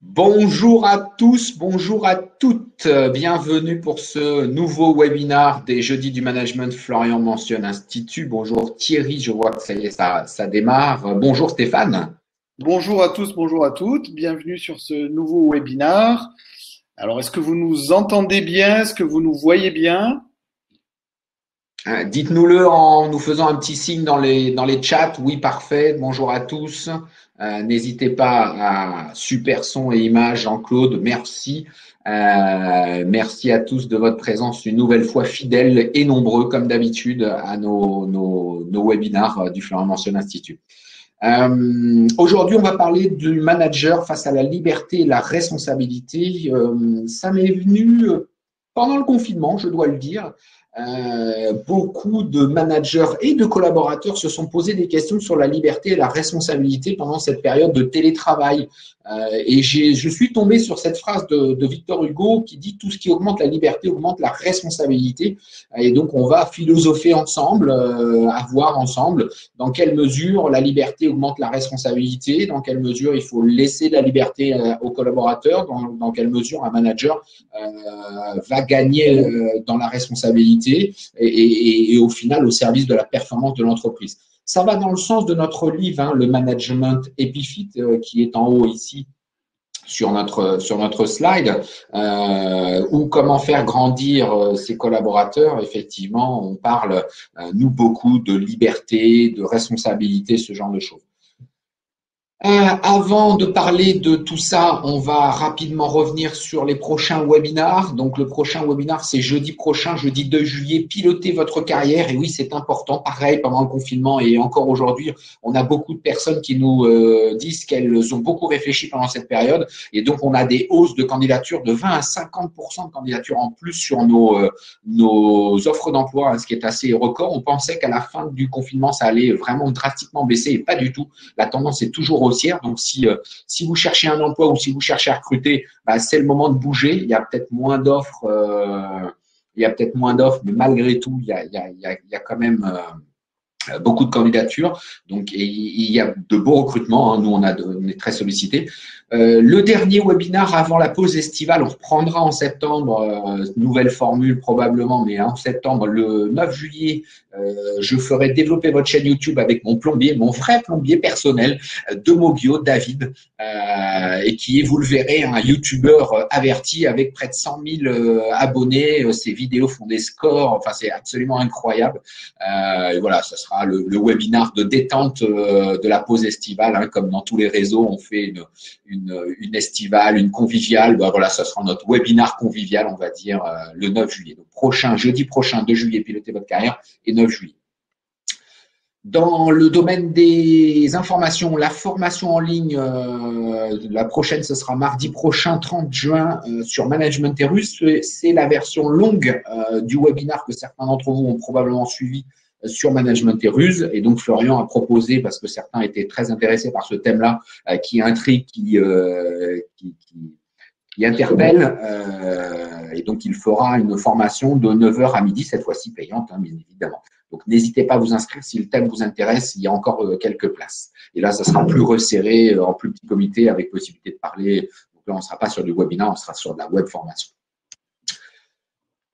Bonjour à tous, bonjour à toutes. Bienvenue pour ce nouveau webinar des Jeudis du Management Florian Mentionne Institut. Bonjour Thierry, je vois que ça y est, ça démarre. Bonjour Stéphane. Bonjour à tous, bonjour à toutes. Bienvenue sur ce nouveau webinar. Alors, est-ce que vous nous entendez bien? Est-ce que vous nous voyez bien? Dites-nous-le en nous faisant un petit signe dans les chats. Oui, parfait. Bonjour à tous. N'hésitez pas à super son et images, Jean-Claude. Merci. Merci à tous de votre présence une nouvelle fois fidèles et nombreux, comme d'habitude, à nos webinars du Florian Mentionne Institut. Aujourd'hui, on va parler du manager face à la liberté et la responsabilité. Ça m'est venu pendant le confinement, je dois le dire. Beaucoup de managers et de collaborateurs se sont posés des questions sur la liberté et la responsabilité pendant cette période de télétravail. Et je suis tombé sur cette phrase de Victor Hugo qui dit « Tout ce qui augmente la liberté augmente la responsabilité ». Et donc, on va philosopher ensemble, à voir ensemble dans quelle mesure la liberté augmente la responsabilité, dans quelle mesure il faut laisser de la liberté aux collaborateurs, dans quelle mesure un manager va gagner dans la responsabilité et au final au service de la performance de l'entreprise. Ça va dans le sens de notre livre, le Management Epifit, qui est en haut ici sur notre slide, ou comment faire grandir ses collaborateurs. Effectivement, on parle, nous, beaucoup de liberté, de responsabilité, ce genre de choses. Avant de parler de tout ça, on va rapidement revenir sur les prochains webinars. Donc, le prochain webinar, c'est jeudi prochain, jeudi 2 juillet, piloter votre carrière. Et oui, c'est important. Pareil, pendant le confinement et encore aujourd'hui, on a beaucoup de personnes qui nous disent qu'elles ont beaucoup réfléchi pendant cette période. Et donc, on a des hausses de candidatures de 20 à 50% de candidatures en plus sur nos offres d'emploi, ce qui est assez record. On pensait qu'à la fin du confinement, ça allait vraiment drastiquement baisser et pas du tout. La tendance est toujours haussière. Donc, si vous cherchez un emploi ou si vous cherchez à recruter, c'est le moment de bouger. Il y a peut-être moins d'offres, mais malgré tout, il y a quand même beaucoup de candidatures. Donc, il y a de beaux recrutements. Nous, on est très sollicités. Le dernier webinar avant la pause estivale, on reprendra en septembre, nouvelle formule probablement, mais en septembre, le 9 juillet, je ferai développer votre chaîne YouTube avec mon plombier, mon vrai plombier personnel de Mobio, David, et qui est, vous le verrez, un YouTuber averti avec près de 100 000 abonnés. Ses vidéos font des scores, enfin c'est absolument incroyable. Et voilà, ça sera le webinar de détente de la pause estivale, comme dans tous les réseaux, on fait une estivale, une conviviale. Voilà, ça sera notre webinar convivial, on va dire, le 9 juillet. Donc, jeudi prochain, 2 juillet, pilotez votre carrière, et 9 juillet. Dans le domaine des informations, la formation en ligne, la prochaine, ce sera mardi prochain, 30 juin, sur Management et Russe. C'est la version longue du webinar que certains d'entre vous ont probablement suivi sur Management et Ruse. Et donc, Florian a proposé, parce que certains étaient très intéressés par ce thème-là, qui intrigue, qui interpelle. Et donc, il fera une formation de 9h à midi, cette fois-ci payante, bien évidemment. Donc, n'hésitez pas à vous inscrire si le thème vous intéresse. Il y a encore quelques places. Et là, ça sera plus resserré, en plus petit comité, avec possibilité de parler. Donc là, on ne sera pas sur du webinar, on sera sur de la web formation.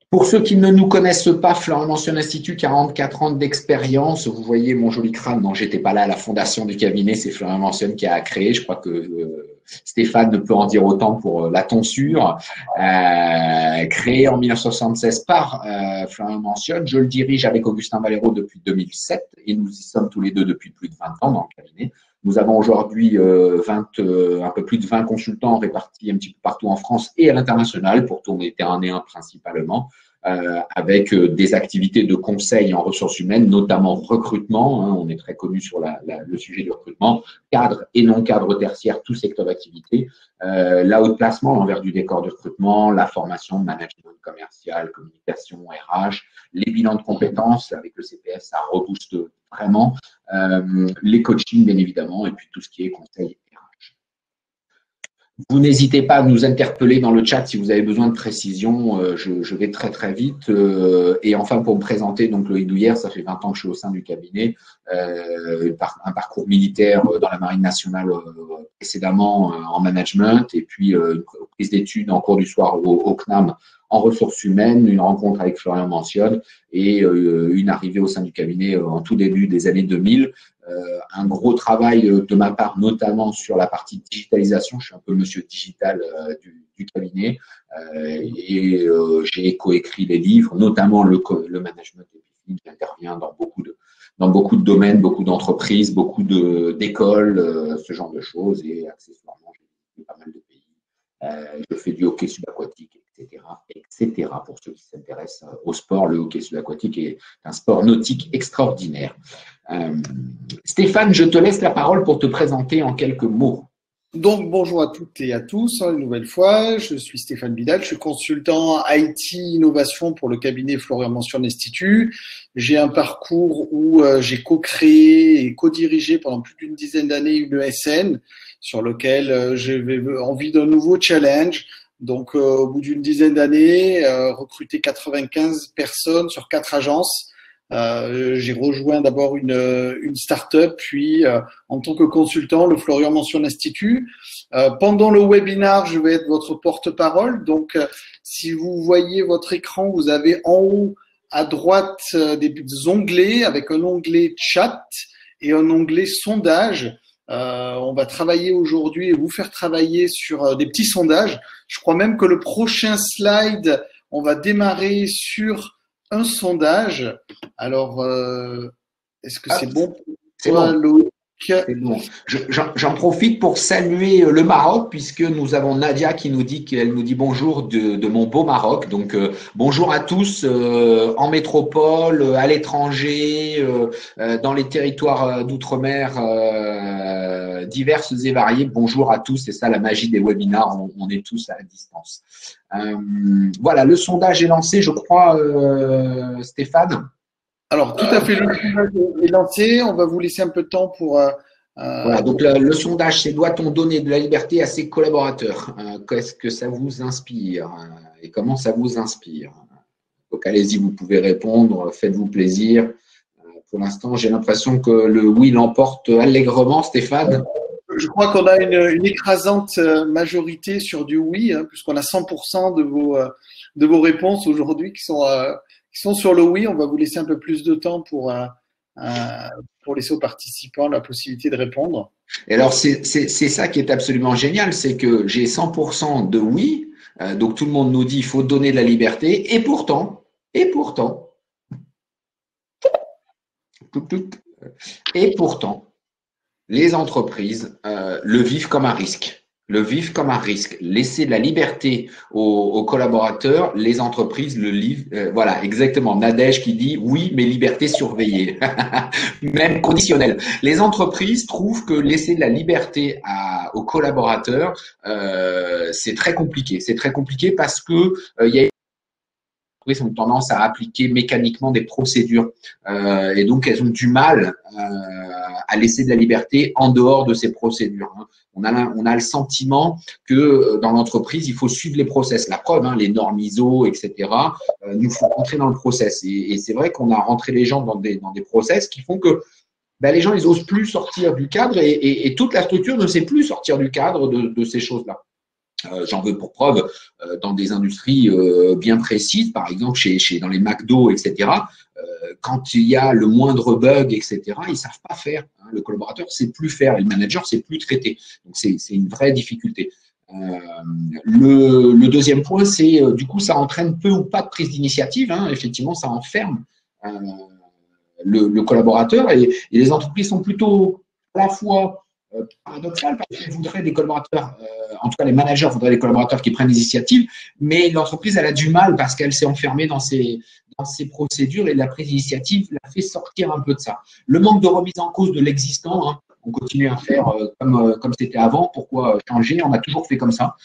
Pour ceux qui ne nous connaissent pas, Florian Mentionne Institut, 44 ans d'expérience. Vous voyez mon joli crâne. Non, j'étais pas là à la fondation du cabinet. C'est Florian Mentionne qui a créé. Je crois que Stéphane ne peut en dire autant pour la tonsure. Créé en 1976 par Florian Mentionne. Je le dirige avec Augustin Valero depuis 2007 et nous y sommes tous les deux depuis plus de 20 ans dans le cabinet. Nous avons aujourd'hui un peu plus de 20 consultants répartis un petit peu partout en France et à l'international pour tourner terrain et un principalement, avec des activités de conseil en ressources humaines, notamment recrutement. On est très connu sur le sujet du recrutement, cadre et non cadre tertiaire, tout secteur d'activité, la haute placement, l'envers du décor du recrutement, la formation, management commercial, communication, RH, les bilans de compétences avec le CPF, ça rebooste vraiment, les coachings bien évidemment, et puis tout ce qui est conseil RH. Vous n'hésitez pas à nous interpeller dans le chat si vous avez besoin de précision. Je vais très très vite. Et enfin, pour me présenter, donc Loïc Douillère, ça fait 20 ans que je suis au sein du cabinet. Un parcours militaire dans la Marine nationale précédemment en management, et puis une prise d'études en cours du soir au CNAM en ressources humaines, une rencontre avec Florian Mentionne et une arrivée au sein du cabinet en tout début des années 2000. Un gros travail de ma part, notamment sur la partie digitalisation. Je suis un peu monsieur digital du cabinet et j'ai coécrit les livres, notamment le management épicénique, qui intervient dans beaucoup de domaines, beaucoup d'entreprises, beaucoup d'écoles, ce genre de choses. Et accessoirement, j'ai visité pas mal de pays. Je fais du hockey subaquatique, etc. Pour ceux qui s'intéressent au sport, le hockey subaquatique est un sport nautique extraordinaire. Stéphane, je te laisse la parole pour te présenter en quelques mots. Donc, bonjour à toutes et à tous, une nouvelle fois. Je suis Stéphane Vidal, je suis consultant IT Innovation pour le cabinet Florian Mentionne Institut. J'ai un parcours où j'ai co-créé et co-dirigé pendant plus d'une dizaine d'années une ESN sur lequel j'avais envie d'un nouveau challenge. Donc, au bout d'une dizaine d'années, recruter 95 personnes sur 4 agences. J'ai rejoint d'abord une start-up, puis en tant que consultant, le Florian Mentionne Institut. Pendant le webinar, je vais être votre porte-parole. Donc, si vous voyez votre écran, vous avez en haut à droite des onglets avec un onglet chat et un onglet sondage. On va travailler aujourd'hui et vous faire travailler sur des petits sondages. Je crois même que le prochain slide, on va démarrer sur un sondage. Alors, est-ce que c'est bon pour toi, Loïc ? C'est bon. J'en profite pour saluer le Maroc, puisque nous avons Nadia qui nous dit qu'elle nous dit bonjour de mon beau Maroc. Donc bonjour à tous en métropole, à l'étranger, dans les territoires d'outre-mer diverses et variés. Bonjour à tous, c'est ça la magie des webinars, on est tous à distance. Voilà, le sondage est lancé, je crois, Stéphane. Alors, tout à fait, le sondage est lancé. On va vous laisser un peu de temps pour… Voilà, donc le sondage, c'est doit-on donner de la liberté à ses collaborateurs? Qu'est-ce que ça vous inspire et comment ça vous inspire? Donc, allez-y, vous pouvez répondre, faites-vous plaisir. Pour l'instant, j'ai l'impression que le oui l'emporte allègrement, Stéphane. Je crois qu'on a une écrasante majorité sur du oui, hein, puisqu'on a 100% de vos réponses aujourd'hui qui sont sur le oui. On va vous laisser un peu plus de temps pour laisser aux participants la possibilité de répondre. Et alors, c'est ça qui est absolument génial, c'est que j'ai 100% de oui, donc tout le monde nous dit qu'il faut donner de la liberté, et pourtant, les entreprises le vivent comme un risque. Laisser de la liberté aux collaborateurs, les entreprises le livrent. Voilà, exactement. Nadège qui dit oui, mais liberté surveillée. Même conditionnelle. Les entreprises trouvent que laisser de la liberté aux collaborateurs, c'est très compliqué. C'est très compliqué parce que il y a ont tendance à appliquer mécaniquement des procédures et donc elles ont du mal à laisser de la liberté en dehors de ces procédures. On a le sentiment que dans l'entreprise, il faut suivre les process. La preuve, les normes ISO, etc., nous font rentrer dans le process. Et c'est vrai qu'on a rentré les gens dans des process qui font que les gens, ils osent plus sortir du cadre et toute la structure ne sait plus sortir du cadre de ces choses-là. J'en veux pour preuve dans des industries bien précises, par exemple dans les McDo, etc. Quand il y a le moindre bug, etc., ils savent pas faire. Le collaborateur sait plus faire et le manager sait plus traiter. Donc c'est une vraie difficulté. Le deuxième point, c'est du coup ça entraîne peu ou pas de prise d'initiative. Effectivement, ça enferme le collaborateur et les entreprises sont plutôt à la fois paradoxal parce qu'ils voudraient des collaborateurs, en tout cas les managers voudraient des collaborateurs qui prennent l'initiative, mais l'entreprise elle a du mal parce qu'elle s'est enfermée dans ses procédures et la prise d'initiative la fait sortir un peu de ça. Le manque de remise en cause de l'existant, on continue à faire comme c'était avant, pourquoi changer? On a toujours fait comme ça.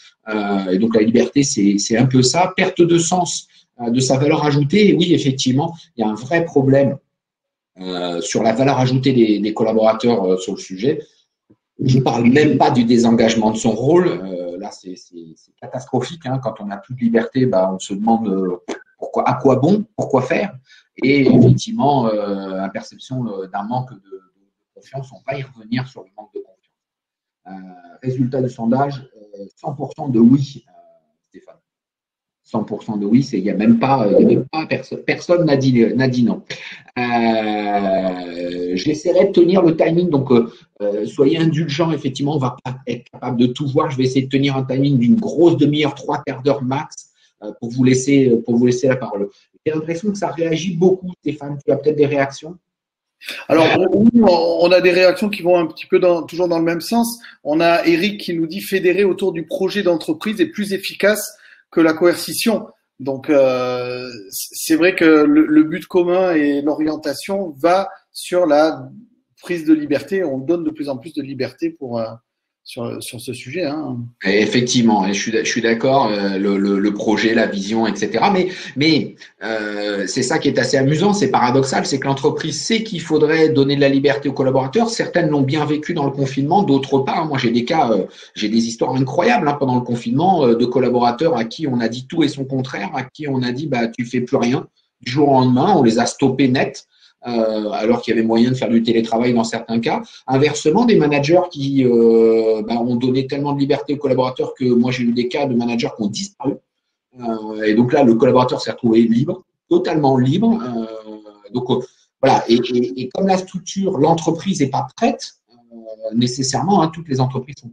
Et donc la liberté c'est un peu ça, perte de sens de sa valeur ajoutée. Et oui, effectivement, il y a un vrai problème sur la valeur ajoutée des collaborateurs sur le sujet. Je ne parle même pas du désengagement de son rôle. là, c'est catastrophique. Hein. Quand on n'a plus de liberté, on se demande à quoi bon, pourquoi faire. Et effectivement, la perception d'un manque de confiance, on va y revenir sur le manque de confiance. Résultat du sondage, 100% de oui, Stéphane. 100% de oui, il n'y a même pas, personne n'a dit non. J'essaierai de tenir le timing, donc soyez indulgents, effectivement, on ne va pas être capable de tout voir. Je vais essayer de tenir un timing d'une grosse demi-heure, 3/4 d'heure max pour vous laisser la parole. J'ai l'impression que ça réagit beaucoup, Stéphane. Tu as peut-être des réactions? Alors, on a des réactions qui vont un petit peu toujours dans le même sens. On a Eric qui nous dit fédérer autour du projet d'entreprise est plus efficace que la coercition. Donc, c'est vrai que le but commun et l'orientation va sur la prise de liberté. On donne de plus en plus de liberté sur ce sujet. Hein. Effectivement, je suis d'accord, le projet, la vision, etc. Mais c'est ça qui est assez amusant, c'est paradoxal, c'est que l'entreprise sait qu'il faudrait donner de la liberté aux collaborateurs. Certaines l'ont bien vécu dans le confinement, d'autres pas. Moi, j'ai des cas, j'ai des histoires incroyables pendant le confinement de collaborateurs à qui on a dit tout et son contraire, à qui on a dit tu fais plus rien du jour au lendemain, on les a stoppés net. Alors qu'il y avait moyen de faire du télétravail dans certains cas. Inversement, des managers qui ont donné tellement de liberté aux collaborateurs que moi, j'ai eu des cas de managers qui ont disparu. Et donc là, le collaborateur s'est retrouvé libre, totalement libre. Voilà. Et comme la structure, l'entreprise n'est pas prête, nécessairement, toutes les entreprises ne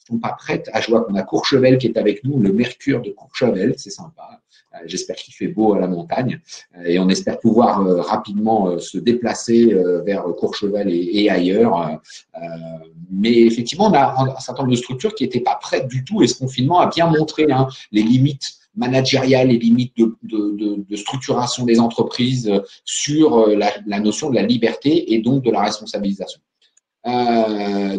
sont pas prêtes. Je vois qu'on a Courchevel qui est avec nous, le Mercure de Courchevel, c'est sympa. J'espère qu'il fait beau à la montagne et on espère pouvoir rapidement se déplacer vers Courchevel et ailleurs. Mais effectivement, on a un certain nombre de structures qui n'étaient pas prêtes du tout et ce confinement a bien montré les limites managériales, les limites de structuration des entreprises sur la notion de la liberté et donc de la responsabilisation.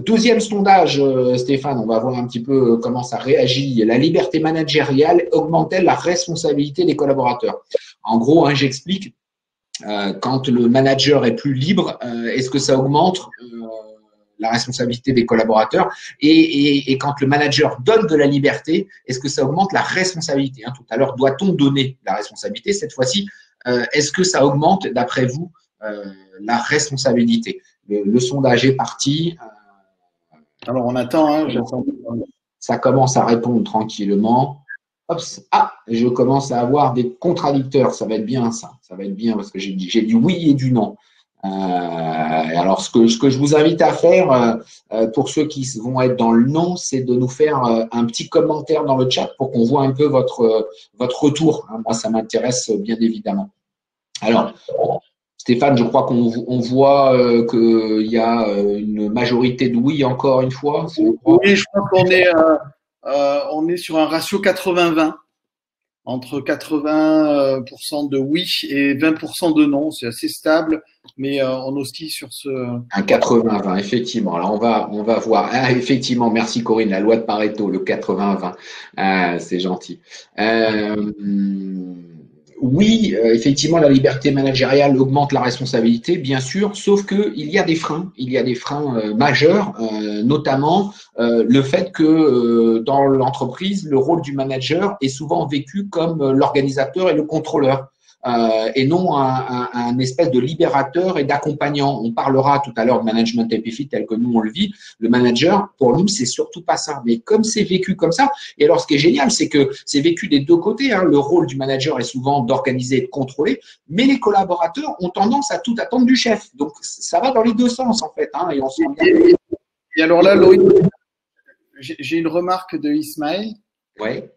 Deuxième sondage, Stéphane, on va voir un petit peu comment ça réagit. La liberté managériale augmente-t-elle la responsabilité des collaborateurs? En gros, j'explique, quand le manager est plus libre, est-ce que ça augmente la responsabilité des collaborateurs et quand le manager donne de la liberté, est-ce que ça augmente la responsabilité? Tout à l'heure, doit-on donner la responsabilité? Cette fois-ci, est-ce que ça augmente, d'après vous, la responsabilité? Le sondage est parti. Alors, on attend. J'attends. Ça commence à répondre tranquillement. Hop, je commence à avoir des contradicteurs. Ça va être bien, ça. Ça va être bien parce que j'ai du oui et du non. Alors, ce que je vous invite à faire, pour ceux qui vont être dans le non, c'est de nous faire un petit commentaire dans le chat pour qu'on voit un peu votre retour. Moi, ça m'intéresse bien évidemment. Alors, Stéphane, je crois qu'on voit qu'il y a une majorité de oui encore une fois. Oui, je crois qu'on est sur un ratio 80-20, entre 80% de oui et 20% de non. C'est assez stable, mais on oscille sur ce… Un 80-20, effectivement. Alors, on va voir. Effectivement, merci Corinne, la loi de Pareto, le 80-20. C'est gentil. Oui, effectivement, la liberté managériale augmente la responsabilité, bien sûr, sauf qu'il y a des freins. Il y a des freins majeurs, notamment le fait que dans l'entreprise, le rôle du manager est souvent vécu comme l'organisateur et le contrôleur. Et non un espèce de libérateur et d'accompagnant. On parlera tout à l'heure de management épiphyte tel que nous on le vit. Le manager, pour nous, c'est surtout pas ça. Mais comme c'est vécu comme ça, et alors ce qui est génial, c'est que c'est vécu des deux côtés. Le rôle du manager est souvent d'organiser et de contrôler, mais les collaborateurs ont tendance à tout attendre du chef. Donc ça va dans les deux sens en fait. Et on sent bien. Et alors là, Loïc, j'ai une remarque de Ismaël. Ouais.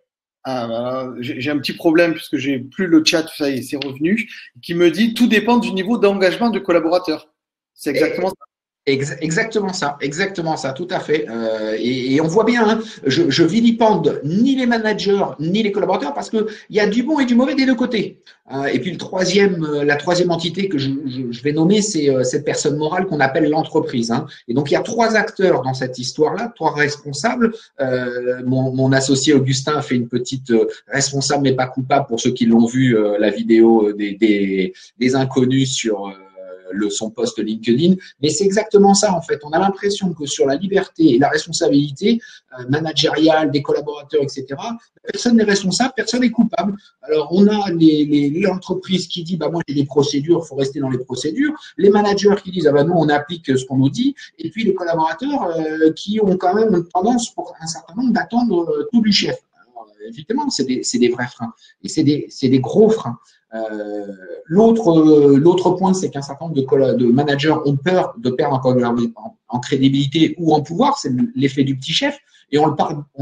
J'ai un petit problème puisque j'ai plus le chat, ça y est, c'est revenu, qui me dit tout dépend du niveau d'engagement du collaborateur. C'est exactement ça. Exactement ça, tout à fait. Et on voit bien, je vilipende ni les managers ni les collaborateurs parce que il y a du bon et du mauvais des deux côtés. Et puis la troisième entité que je vais nommer, c'est cette personne morale qu'on appelle l'entreprise. Et donc il y a trois acteurs dans cette histoire-là, trois responsables. Mon associé Augustin a fait une petite responsable mais pas coupable pour ceux qui l'ont vu la vidéo des inconnus sur son post LinkedIn. Mais c'est exactement ça, en fait. On a l'impression que sur la liberté et la responsabilité managériale des collaborateurs, etc., personne n'est responsable, personne n'est coupable. Alors, on a l'entreprise qui dit, bah, moi, j'ai des procédures, il faut rester dans les procédures. Les managers qui disent, ah, bah, nous, on applique ce qu'on nous dit. Et puis, les collaborateurs qui ont quand même tendance, pour un certain nombre, d'attendre tout du chef. Alors, évidemment, c'est des vrais freins. Et c'est des gros freins. L'autre point, c'est qu'un certain nombre de managers ont peur de perdre en crédibilité ou en pouvoir. C'est l'effet du petit chef. Et on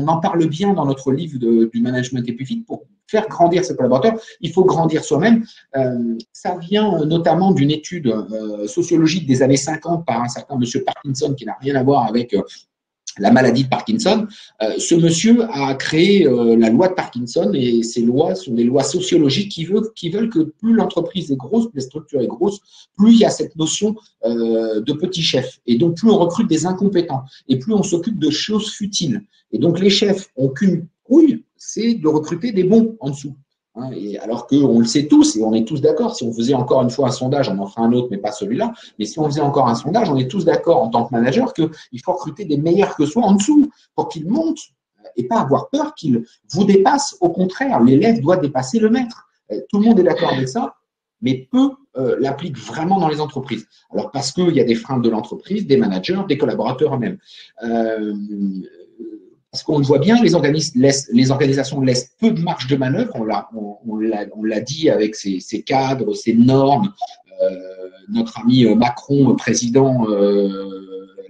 en parle bien dans notre livre du management et plus vite. Pour faire grandir ses collaborateurs, il faut grandir soi-même. Ça vient notamment d'une étude sociologique des années 50 par un certain monsieur Parkinson qui n'a rien à voir avec la maladie de Parkinson. Ce monsieur a créé la loi de Parkinson et ces lois sont des lois sociologiques qui veulent que plus l'entreprise est grosse, plus la structure est grosse, plus il y a cette notion de petit chef. Et donc, plus on recrute des incompétents et plus on s'occupe de choses futiles. Et donc, les chefs ont qu'une trouille, c'est de recruter des bons en dessous. Et alors qu'on le sait tous et on est tous d'accord, si on faisait encore une fois un sondage, on en fera un autre, mais pas celui-là, mais si on faisait encore un sondage, on est tous d'accord en tant que manager qu'il faut recruter des meilleurs que soi en dessous pour qu'ils montent et pas avoir peur qu'ils vous dépassent. Au contraire, l'élève doit dépasser le maître. Tout le monde est d'accord avec ça, mais peu l'appliquent vraiment dans les entreprises. Alors parce qu'il y a des freins de l'entreprise, des managers, des collaborateurs eux-mêmes. Parce qu'on le voit bien, les organisations laissent peu de marge de manœuvre. On l'a dit avec ces cadres, ces normes. Notre ami Macron, président,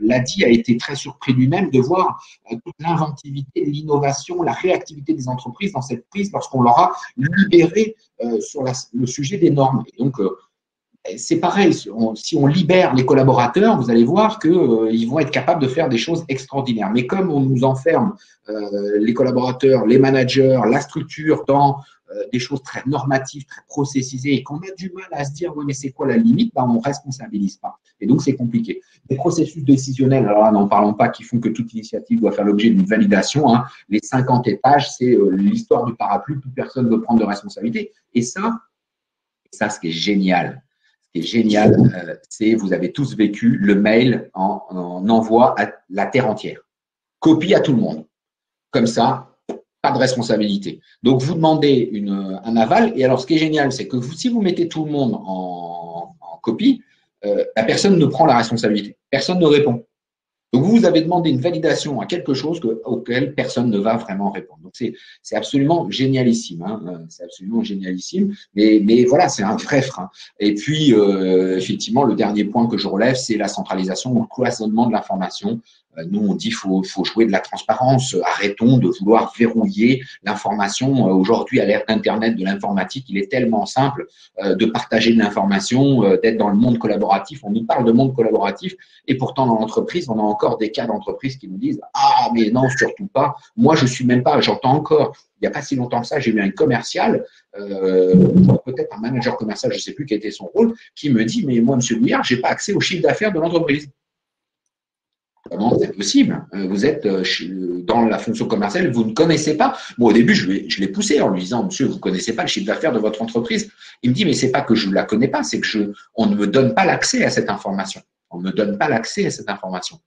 l'a dit, a été très surpris lui-même de voir toute l'inventivité, l'innovation, la réactivité des entreprises dans cette prise lorsqu'on leur a libéré sur le sujet des normes. Et donc, c'est pareil, si on libère les collaborateurs, vous allez voir qu'ils vont être capables de faire des choses extraordinaires. Mais comme on nous enferme, les collaborateurs, les managers, la structure, dans des choses très normatives, très processisées, et qu'on a du mal à se dire, oui, mais c'est quoi la limite, on ne responsabilise pas. Et donc, c'est compliqué. Les processus décisionnels, alors là, n'en parlons pas, qui font que toute initiative doit faire l'objet d'une validation. Les 50 étages, c'est l'histoire du parapluie, plus personne ne veut prendre de responsabilité. Et ça, ce qui est génial, c'est vous avez tous vécu le mail en envoi à la terre entière. Copie à tout le monde. Comme ça, pas de responsabilité. Donc, vous demandez un aval. Et alors, ce qui est génial, c'est que si vous mettez tout le monde en copie, la personne ne prend la responsabilité. Personne ne répond. Donc, vous avez demandé une validation à quelque chose auquel personne ne va vraiment répondre. Donc, c'est absolument génialissime. C'est absolument génialissime. Mais voilà, c'est un vrai frein. Et puis, effectivement, le dernier point que je relève, c'est la centralisation ou le cloisonnement de l'information. Nous, on dit qu'il faut jouer de la transparence. Arrêtons de vouloir verrouiller l'information. Aujourd'hui, à l'ère d'Internet, de l'informatique, il est tellement simple de partager de l'information, d'être dans le monde collaboratif. On nous parle de monde collaboratif et pourtant, dans l'entreprise, on a encore des cas d'entreprise qui nous disent « Ah, mais non, surtout pas. Moi, je suis même pas, j'entends encore. Il n'y a pas si longtemps que ça, j'ai eu un commercial, peut-être un manager commercial, je ne sais plus quel était son rôle, qui me dit « Mais moi, M. Bouillard, je n'ai pas accès au chiffre d'affaires de l'entreprise. » Comment c'est possible? Vous êtes dans la fonction commerciale, vous ne connaissez pas. Moi, au début, je l'ai poussé en lui disant, monsieur, vous ne connaissez pas le chiffre d'affaires de votre entreprise. Il me dit, mais c'est pas que je ne la connais pas, c'est que on ne me donne pas l'accès à cette information. On ne me donne pas l'accès à cette information.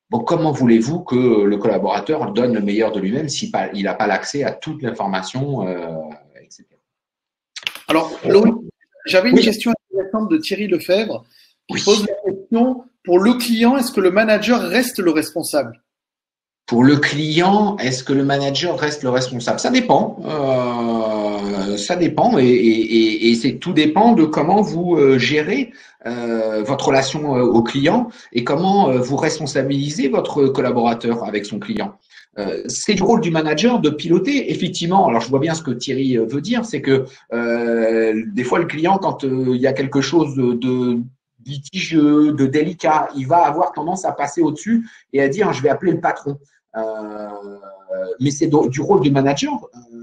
Bon, comment voulez-vous que le collaborateur donne le meilleur de lui-même s'il n'a pas l'accès à toute l'information, etc. Alors, Loïc, j'avais une question intéressante de Thierry Lefebvre qui pose la question, pour le client, est-ce que le manager reste le responsable? Pour le client, est-ce que le manager reste le responsable? Ça dépend. Ça dépend et tout dépend de comment vous gérez votre relation au client et comment vous responsabilisez votre collaborateur avec son client. C'est du rôle du manager de piloter, effectivement. Alors, je vois bien ce que Thierry veut dire, c'est que des fois, le client, quand il y a quelque chose de litigieux, de délicat, il va avoir tendance à passer au-dessus et à dire « je vais appeler le patron ». Mais c'est du rôle du manager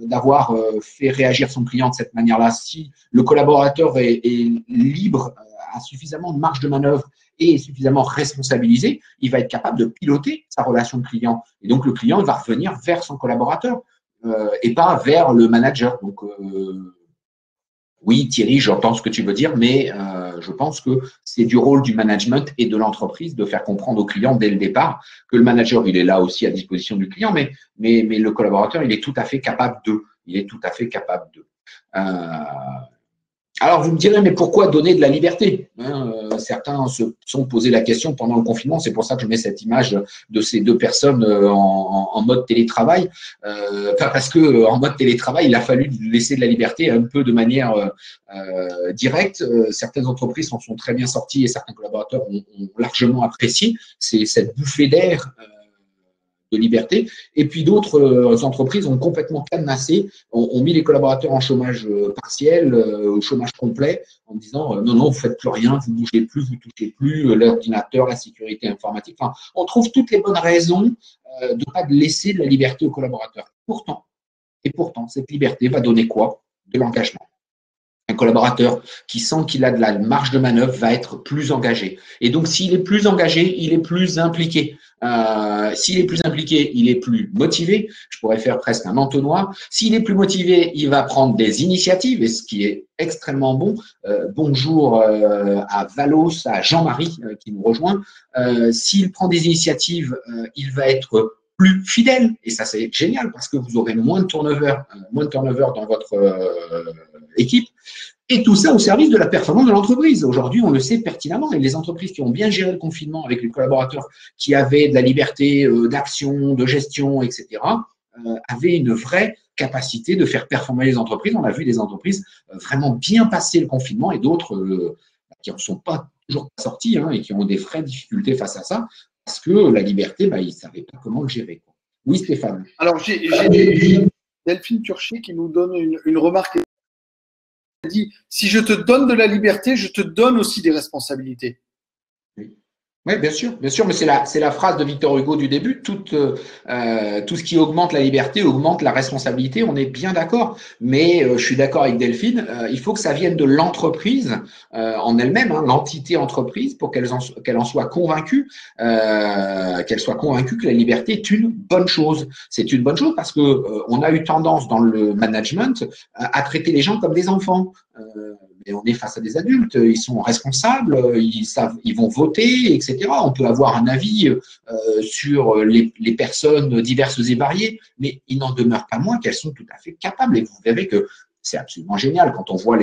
d'avoir fait réagir son client de cette manière-là. Si le collaborateur est libre, a suffisamment de marge de manœuvre et est suffisamment responsabilisé, il va être capable de piloter sa relation client. Et donc, le client il va revenir vers son collaborateur et pas vers le manager. Donc, Oui, Thierry, j'entends ce que tu veux dire, mais je pense que c'est du rôle du management et de l'entreprise de faire comprendre au client dès le départ que le manager, il est là aussi à disposition du client, mais le collaborateur, il est tout à fait capable de. Il est tout à fait capable de. Alors, vous me direz, mais pourquoi donner de la liberté, hein? Certains se sont posé la question pendant le confinement. C'est pour ça que je mets cette image de ces deux personnes en mode télétravail. Parce que en mode télétravail, il a fallu laisser de la liberté un peu de manière directe. Certaines entreprises s'en sont très bien sorties et certains collaborateurs ont largement apprécié cette bouffée d'air de liberté. Et puis d'autres entreprises ont complètement cadenassé, ont mis les collaborateurs en chômage partiel, au chômage complet, en disant non, non, vous faites plus rien, vous bougez plus, vous touchez plus l'ordinateur, la sécurité informatique. Enfin, on trouve toutes les bonnes raisons de ne pas laisser de la liberté aux collaborateurs. Pourtant, cette liberté va donner quoi? De l'engagement. Un collaborateur qui sent qu'il a de la marge de manœuvre va être plus engagé. Et donc, s'il est plus engagé, il est plus impliqué. S'il est plus impliqué, il est plus motivé. Je pourrais faire presque un entonnoir. S'il est plus motivé, il va prendre des initiatives, et ce qui est extrêmement bon. Bonjour à Valos, à Jean-Marie qui nous rejoint. S'il prend des initiatives, il va être plus fidèle. Et ça, c'est génial parce que vous aurez moins de turnover dans votre équipe. Et tout ça au service de la performance de l'entreprise. Aujourd'hui, on le sait pertinemment. Et les entreprises qui ont bien géré le confinement avec les collaborateurs qui avaient de la liberté d'action, de gestion, etc., avaient une vraie capacité de faire performer les entreprises. On a vu des entreprises vraiment bien passer le confinement et d'autres qui n'en sont pas toujours sorties et qui ont des vraies difficultés face à ça parce que la liberté, ils ne savaient pas comment le gérer. Oui, Stéphane. Alors, j'ai Delphine Turchet qui nous donne une remarque. Elle dit, si je te donne de la liberté, je te donne aussi des responsabilités. Oui, bien sûr, mais c'est la phrase de Victor Hugo du début. Tout ce qui augmente la liberté augmente la responsabilité. On est bien d'accord, mais je suis d'accord avec Delphine. Il faut que ça vienne de l'entreprise en elle-même, l'entité entreprise, pour qu'elle en soit convaincue, que la liberté est une bonne chose. C'est une bonne chose parce que on a eu tendance dans le management à traiter les gens comme des enfants. Et on est face à des adultes, ils sont responsables, ils vont voter, etc. On peut avoir un avis sur les personnes diverses et variées, mais il n'en demeure pas moins qu'elles sont tout à fait capables. Et vous verrez que c'est absolument génial quand on voit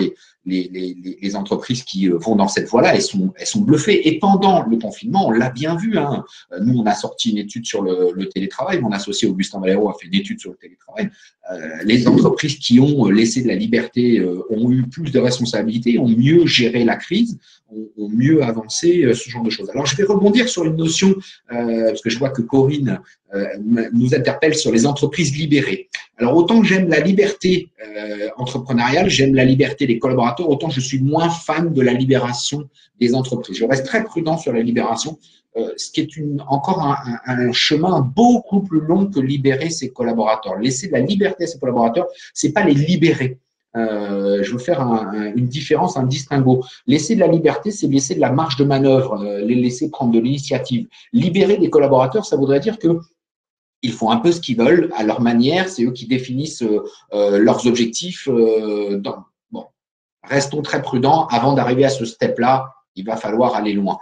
les entreprises qui vont dans cette voie-là, elles sont bluffées. Et pendant le confinement, on l'a bien vu. Nous, on a sorti une étude sur le télétravail. Mon associé Augustin Valero a fait une étude sur le télétravail. Les entreprises qui ont laissé de la liberté ont eu plus de responsabilités, ont mieux géré la crise, ont mieux avancé, ce genre de choses. Alors, je vais rebondir sur une notion, parce que je vois que Corinne nous interpelle sur les entreprises libérées. Alors, autant que j'aime la liberté entrepreneuriale, j'aime la liberté des collaborateurs, autant je suis moins fan de la libération des entreprises. Je reste très prudent sur la libération, ce qui est encore un chemin beaucoup plus long que libérer ses collaborateurs. Laisser de la liberté à ses collaborateurs, c'est pas les libérer. Je veux faire une différence, un distinguo. Laisser de la liberté, c'est laisser de la marge de manœuvre, les laisser prendre de l'initiative. Libérer des collaborateurs, ça voudrait dire que ils font un peu ce qu'ils veulent à leur manière, c'est eux qui définissent leurs objectifs. Bon, restons très prudents avant d'arriver à ce step-là. Il va falloir aller loin.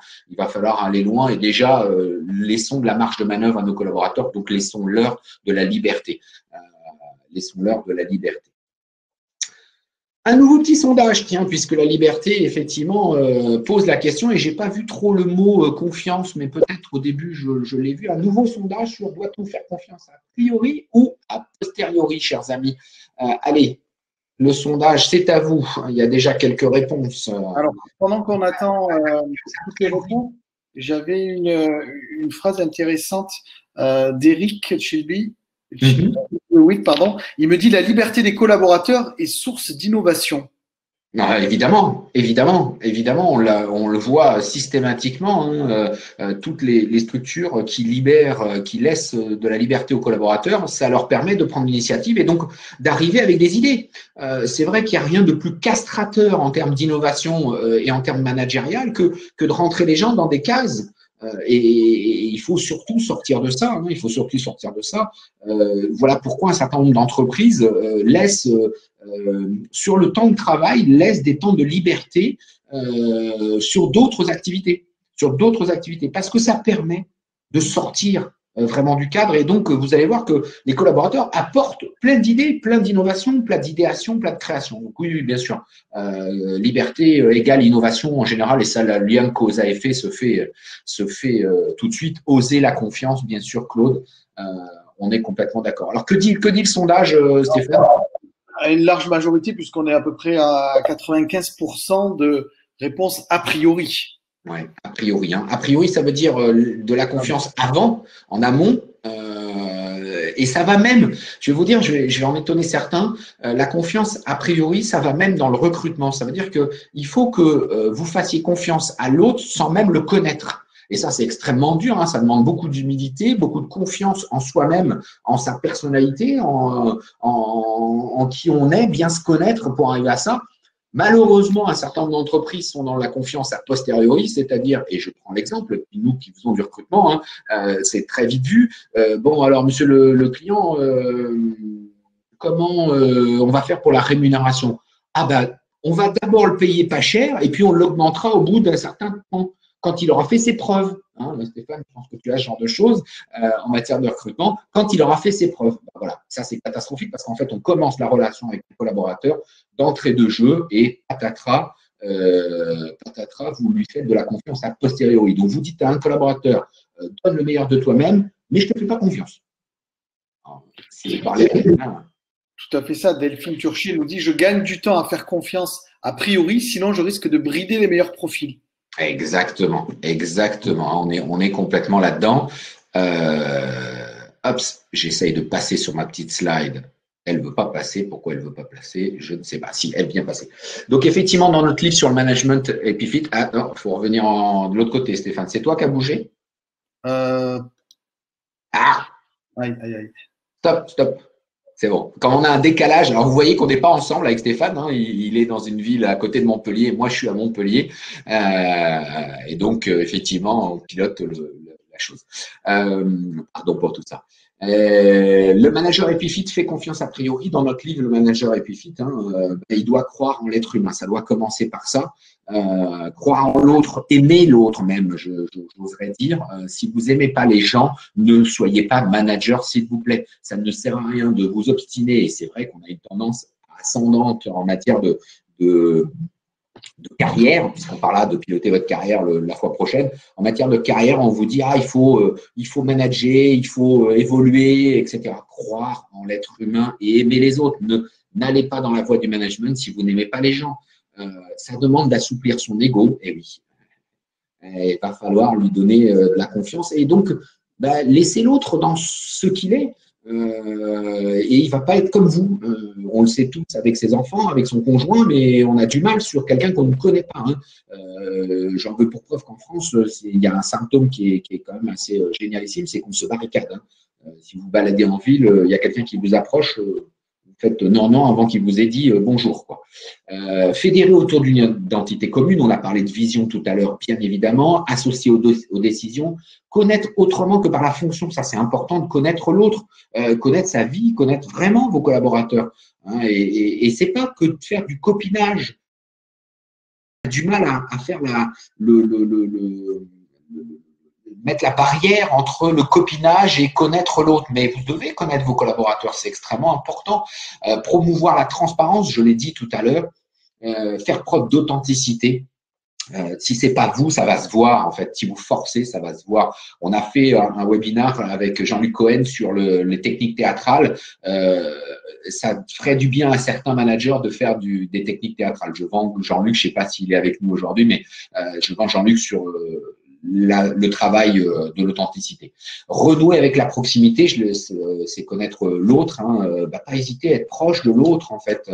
Et déjà, laissons de la marge de manœuvre à nos collaborateurs, donc laissons-leur de la liberté. Un nouveau petit sondage, tiens, puisque la liberté, effectivement, pose la question, et je n'ai pas vu trop le mot confiance, mais peut-être au début, je l'ai vu. Un nouveau sondage sur doit-on faire confiance a priori ou a posteriori, chers amis. Allez, le sondage, c'est à vous. Il y a déjà quelques réponses. Alors, pendant qu'on attend toutes les réponses, j'avais une phrase intéressante d'Eric Chilby. Oui, pardon. Il me dit la liberté des collaborateurs est source d'innovation. Évidemment, on le voit systématiquement. Toutes les structures qui libèrent, qui laissent de la liberté aux collaborateurs, ça leur permet de prendre l'initiative et donc d'arriver avec des idées. C'est vrai qu'il n'y a rien de plus castrateur en termes d'innovation et en termes managérial que de rentrer les gens dans des cases. Et il faut surtout sortir de ça. Hein, il faut surtout sortir de ça. Voilà pourquoi un certain nombre d'entreprises laissent, sur le temps de travail, laissent des temps de liberté sur d'autres activités. Sur d'autres activités, parce que ça permet de sortir vraiment du cadre. Et donc, vous allez voir que les collaborateurs apportent plein d'idées, plein d'innovations, plein d'idéations, plein de créations. Donc, oui, bien sûr, liberté égale innovation en général, et ça, le lien cause à effet se fait tout de suite. Oser la confiance, bien sûr, Claude. On est complètement d'accord. Alors, que dit le sondage, Stéphane? À une large majorité, puisqu'on est à peu près à 95% de réponses a priori. Oui, a priori. Hein. A priori, ça veut dire de la confiance avant, en amont. Et ça va même, je vais vous dire, je vais en étonner certains, la confiance a priori, ça va même dans le recrutement. Ça veut dire qu'il faut que vous fassiez confiance à l'autre sans même le connaître. Et ça, c'est extrêmement dur. Hein. Ça demande beaucoup d'humilité, beaucoup de confiance en soi-même, en sa personnalité, en qui on est, bien se connaître pour arriver à ça. Malheureusement, un certain nombre d'entreprises sont dans la confiance a posteriori, c'est-à-dire, et je prends l'exemple, nous qui faisons du recrutement, c'est très vite vu. Bon, alors, monsieur le client, comment on va faire pour la rémunération? Ah ben, on va d'abord le payer pas cher et puis on l'augmentera au bout d'un certain temps, quand il aura fait ses preuves. Hein, Stéphane, je pense que tu as ce genre de choses en matière de recrutement, quand il aura fait ses preuves. Ben voilà, ça c'est catastrophique parce qu'en fait, on commence la relation avec les collaborateurs d'entrée de jeu et patatras, vous lui faites de la confiance a posteriori. Donc, vous dites à un collaborateur, donne le meilleur de toi-même, mais je ne te fais pas confiance. C'est parler à Tout à fait ça. Delphine Turchi nous dit: je gagne du temps à faire confiance a priori, sinon je risque de brider les meilleurs profils. Exactement, exactement. On est complètement là-dedans. Hop, j'essaye de passer sur ma petite slide. Elle ne veut pas passer. Pourquoi elle ne veut pas passer? Je ne sais pas. Si, elle vient passer. Donc, effectivement, dans notre livre sur le management Epifit, ah non, il faut revenir de l'autre côté, Stéphane. C'est toi qui as bougé? Ah! Aïe, aïe, aïe. Stop, stop. C'est bon. Quand on a un décalage, alors vous voyez qu'on n'est pas ensemble avec Stéphane, hein, il est dans une ville à côté de Montpellier, moi je suis à Montpellier, et donc effectivement on pilote la chose. Pardon pour tout ça. Le manager Epifit fait confiance a priori. Dans notre livre, le manager Epifit, il doit croire en l'être humain, ça doit commencer par ça. Croire en l'autre, aimer l'autre même, j'oserais dire. Si vous n'aimez pas les gens, ne soyez pas manager, s'il vous plaît. Ça ne sert à rien de vous obstiner. Et c'est vrai qu'on a une tendance ascendante en matière de carrière, puisqu'on parlera de piloter votre carrière la fois prochaine. En matière de carrière, on vous dit il faut manager, il faut évoluer, etc. Croire en l'être humain et aimer les autres. N'allez pas dans la voie du management si vous n'aimez pas les gens. Ça demande d'assouplir son ego, et oui. Il va falloir lui donner de la confiance et donc laissez l'autre dans ce qu'il est. Et il ne va pas être comme vous. On le sait tous avec ses enfants, avec son conjoint, mais on a du mal sur quelqu'un qu'on ne connaît pas. Hein. J'en veux pour preuve qu'en France, il y a un symptôme qui est quand même assez génialissime, c'est qu'on se barricade. Hein. Si vous baladez en ville, il y a quelqu'un qui vous approche, vous faites non avant qu'il vous ait dit bonjour. Quoi. Fédérer autour d'une identité commune, on a parlé de vision tout à l'heure, bien évidemment, associer aux décisions, connaître autrement que par la fonction, ça c'est important de connaître l'autre, connaître sa vie, connaître vraiment vos collaborateurs. Hein, et c'est pas que de faire du copinage. On a du mal à faire mettre la barrière entre le copinage et connaître l'autre. Mais vous devez connaître vos collaborateurs, c'est extrêmement important. Promouvoir la transparence, je l'ai dit tout à l'heure, faire preuve d'authenticité. Si c'est pas vous, ça va se voir en fait. Si vous forcez, ça va se voir. On a fait un webinaire avec Jean-Luc Cohen sur les techniques théâtrales. Ça ferait du bien à certains managers de faire des techniques théâtrales. Je vends Jean-Luc, je sais pas s'il est avec nous aujourd'hui, mais je vends Jean-Luc sur le travail de l'authenticité. Renouer avec la proximité, c'est connaître l'autre. Hein, pas hésiter à être proche de l'autre en fait.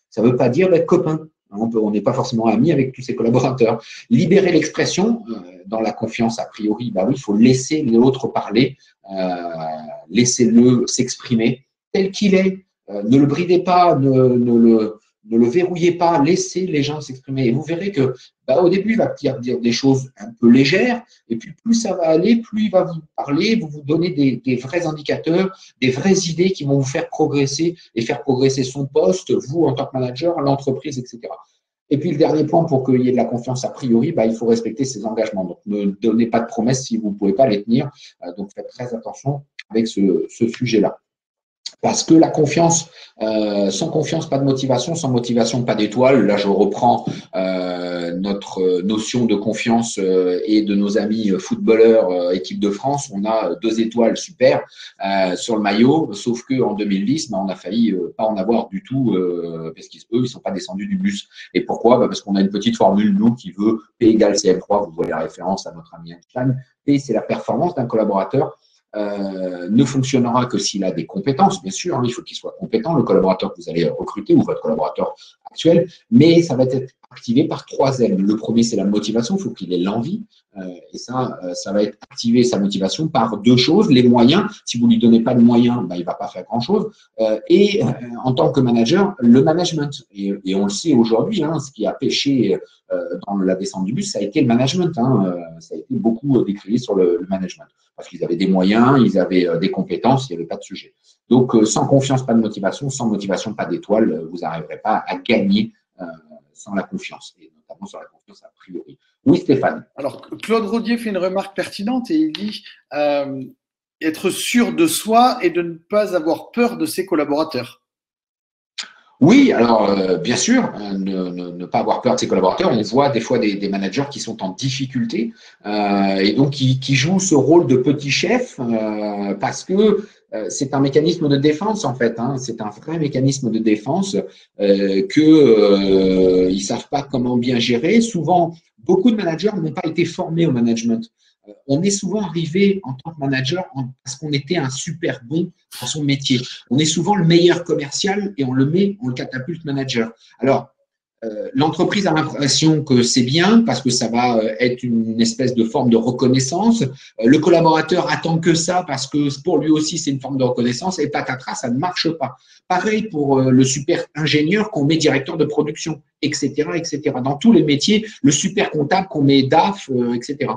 Ça veut pas dire d'être copain. On n'est pas forcément amis avec tous ses collaborateurs. Libérer l'expression dans la confiance a priori, oui, il faut laisser l'autre parler, laissez-le s'exprimer tel qu'il est. Ne le bridez pas, ne ne le verrouillez pas, laissez les gens s'exprimer. Et vous verrez que au début, il va dire des choses un peu légères, et puis plus ça va aller, plus il va vous parler, vous donner des vrais indicateurs, des vraies idées qui vont vous faire progresser et faire progresser son poste, vous en tant que manager, l'entreprise, etc. Et puis le dernier point, pour qu'il y ait de la confiance a priori, il faut respecter ses engagements. Donc ne donnez pas de promesses si vous ne pouvez pas les tenir. Donc faites très attention avec ce sujet-là. Parce que la confiance, sans confiance, pas de motivation, sans motivation, pas d'étoile. Là, je reprends notre notion de confiance et de nos amis footballeurs, équipe de France. On a 2 étoiles super sur le maillot, sauf qu'en 2010, on a failli pas en avoir du tout parce qu'eux, ils sont pas descendus du bus. Et pourquoi? Parce qu'on a une petite formule, nous, qui veut P égale CM3. Vous voyez la référence à notre ami Einstein. P, c'est la performance d'un collaborateur. Ne fonctionnera que s'il a des compétences, bien sûr, il faut qu'il soit compétent, le collaborateur que vous allez recruter ou votre collaborateur actuel, mais ça va être activé par 3 ailes. Le premier, c'est la motivation, il faut qu'il ait l'envie, et ça va être activé, sa motivation, par 2 choses, les moyens. Si vous ne lui donnez pas de moyens, il ne va pas faire grand-chose, et en tant que manager, le management. Et on le sait aujourd'hui, ce qui a pêché dans la descente du bus, ça a été le management, ça a été beaucoup décrié sur le management. Parce qu'ils avaient des moyens, ils avaient des compétences, il n'y avait pas de sujet. Donc, sans confiance, pas de motivation, sans motivation, pas d'étoile, vous n'arriverez pas à gagner sans la confiance, et notamment sur la confiance a priori. Oui, Stéphane. Alors, Claude Rodier fait une remarque pertinente et il dit être sûr de soi et de ne pas avoir peur de ses collaborateurs. Oui, alors bien sûr, ne pas avoir peur de ses collaborateurs. On voit des fois des managers qui sont en difficulté et donc qui jouent ce rôle de petit chef parce que c'est un mécanisme de défense en fait. C'est un vrai mécanisme de défense que ils savent pas comment bien gérer. Souvent, beaucoup de managers n'ont pas été formés au management. On est souvent arrivé en tant que manager parce qu'on était un super bon dans son métier. On est souvent le meilleur commercial et on le catapulte manager. Alors, l'entreprise a l'impression que c'est bien parce que ça va être une espèce de forme de reconnaissance. Le collaborateur attend que ça parce que pour lui aussi, c'est une forme de reconnaissance et patatras, ça ne marche pas. Pareil pour le super ingénieur qu'on met directeur de production, etc., etc. Dans tous les métiers, le super comptable qu'on met DAF, etc.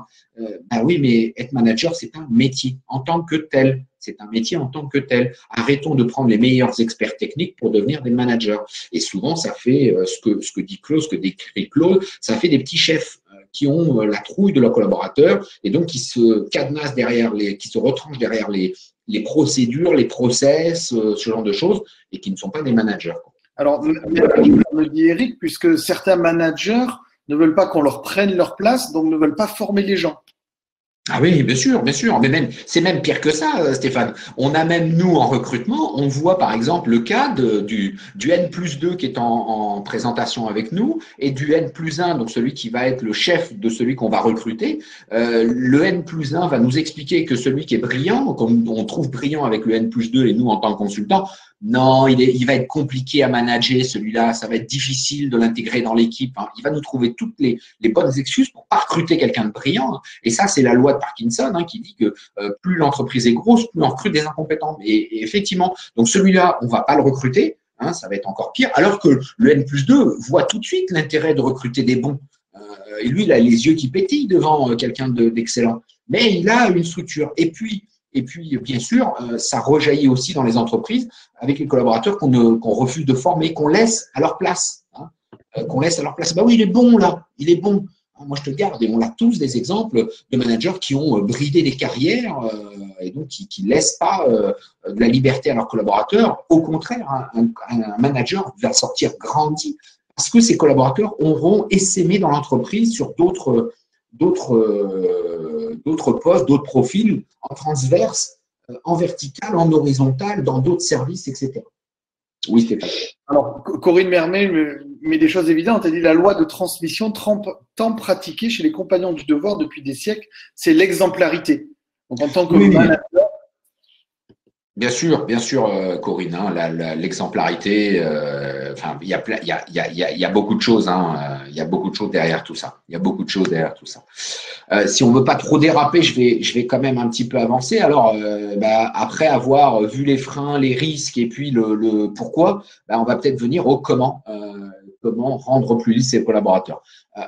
Oui, mais être manager, c'est un métier en tant que tel. C'est un métier en tant que tel. Arrêtons de prendre les meilleurs experts techniques pour devenir des managers. Et souvent, ça fait ce que dit Claude, ce que décrit Claude, ça fait des petits chefs qui ont la trouille de leurs collaborateurs et donc qui se cadenassent qui se retranchent derrière les procédures, les process, ce genre de choses, et qui ne sont pas des managers. Alors, me dit Eric, puisque certains managers ne veulent pas qu'on leur prenne leur place, donc ne veulent pas former les gens. Ah oui, bien sûr, bien sûr. Mais c'est même pire que ça, Stéphane. On a même, nous, en recrutement, on voit par exemple le cas du N+2 qui est en présentation avec nous et du N+1, donc celui qui va être le chef de celui qu'on va recruter. Le N+1 va nous expliquer que celui qui est brillant, comme on trouve brillant avec le N+2 et nous en tant que consultants, non, il va être compliqué à manager, celui-là, ça va être difficile de l'intégrer dans l'équipe. Il va nous trouver toutes les bonnes excuses pour pas recruter quelqu'un de brillant. Et ça, c'est la loi de Parkinson qui dit que plus l'entreprise est grosse, plus on recrute des incompétents. Et effectivement, donc celui-là, on va pas le recruter, ça va être encore pire, alors que le N+2 voit tout de suite l'intérêt de recruter des bons. Et lui, il a les yeux qui pétillent devant quelqu'un d'excellent. Mais il a une structure. Et puis, bien sûr, ça rejaillit aussi dans les entreprises avec les collaborateurs qu'on refuse de former, qu'on laisse à leur place. Qu'on laisse à leur place. Oui, il est bon là, il est bon. Moi, je te garde. Et on a tous des exemples de managers qui ont bridé des carrières et donc qui ne laissent pas de la liberté à leurs collaborateurs. Au contraire, un manager va sortir grandi parce que ses collaborateurs auront essaimé dans l'entreprise sur d'autres postes, d'autres profils, en transverse, en vertical, en horizontal, dans d'autres services, etc. Oui, Stéphane. Alors, Corinne Mermet met des choses évidentes. Elle dit la loi de transmission tant pratiquée chez les compagnons du devoir depuis des siècles, c'est l'exemplarité. Donc, en tant que manager, Bien sûr, Corinne, hein, l'exemplarité, enfin, il y a beaucoup de choses, hein, il y a beaucoup de choses derrière tout ça. Il y a beaucoup de choses derrière tout ça. Si on veut pas trop déraper, je vais quand même un petit peu avancer. Alors, après avoir vu les freins, les risques et puis le pourquoi, on va peut-être venir au comment. Comment rendre plus lisses ses collaborateurs.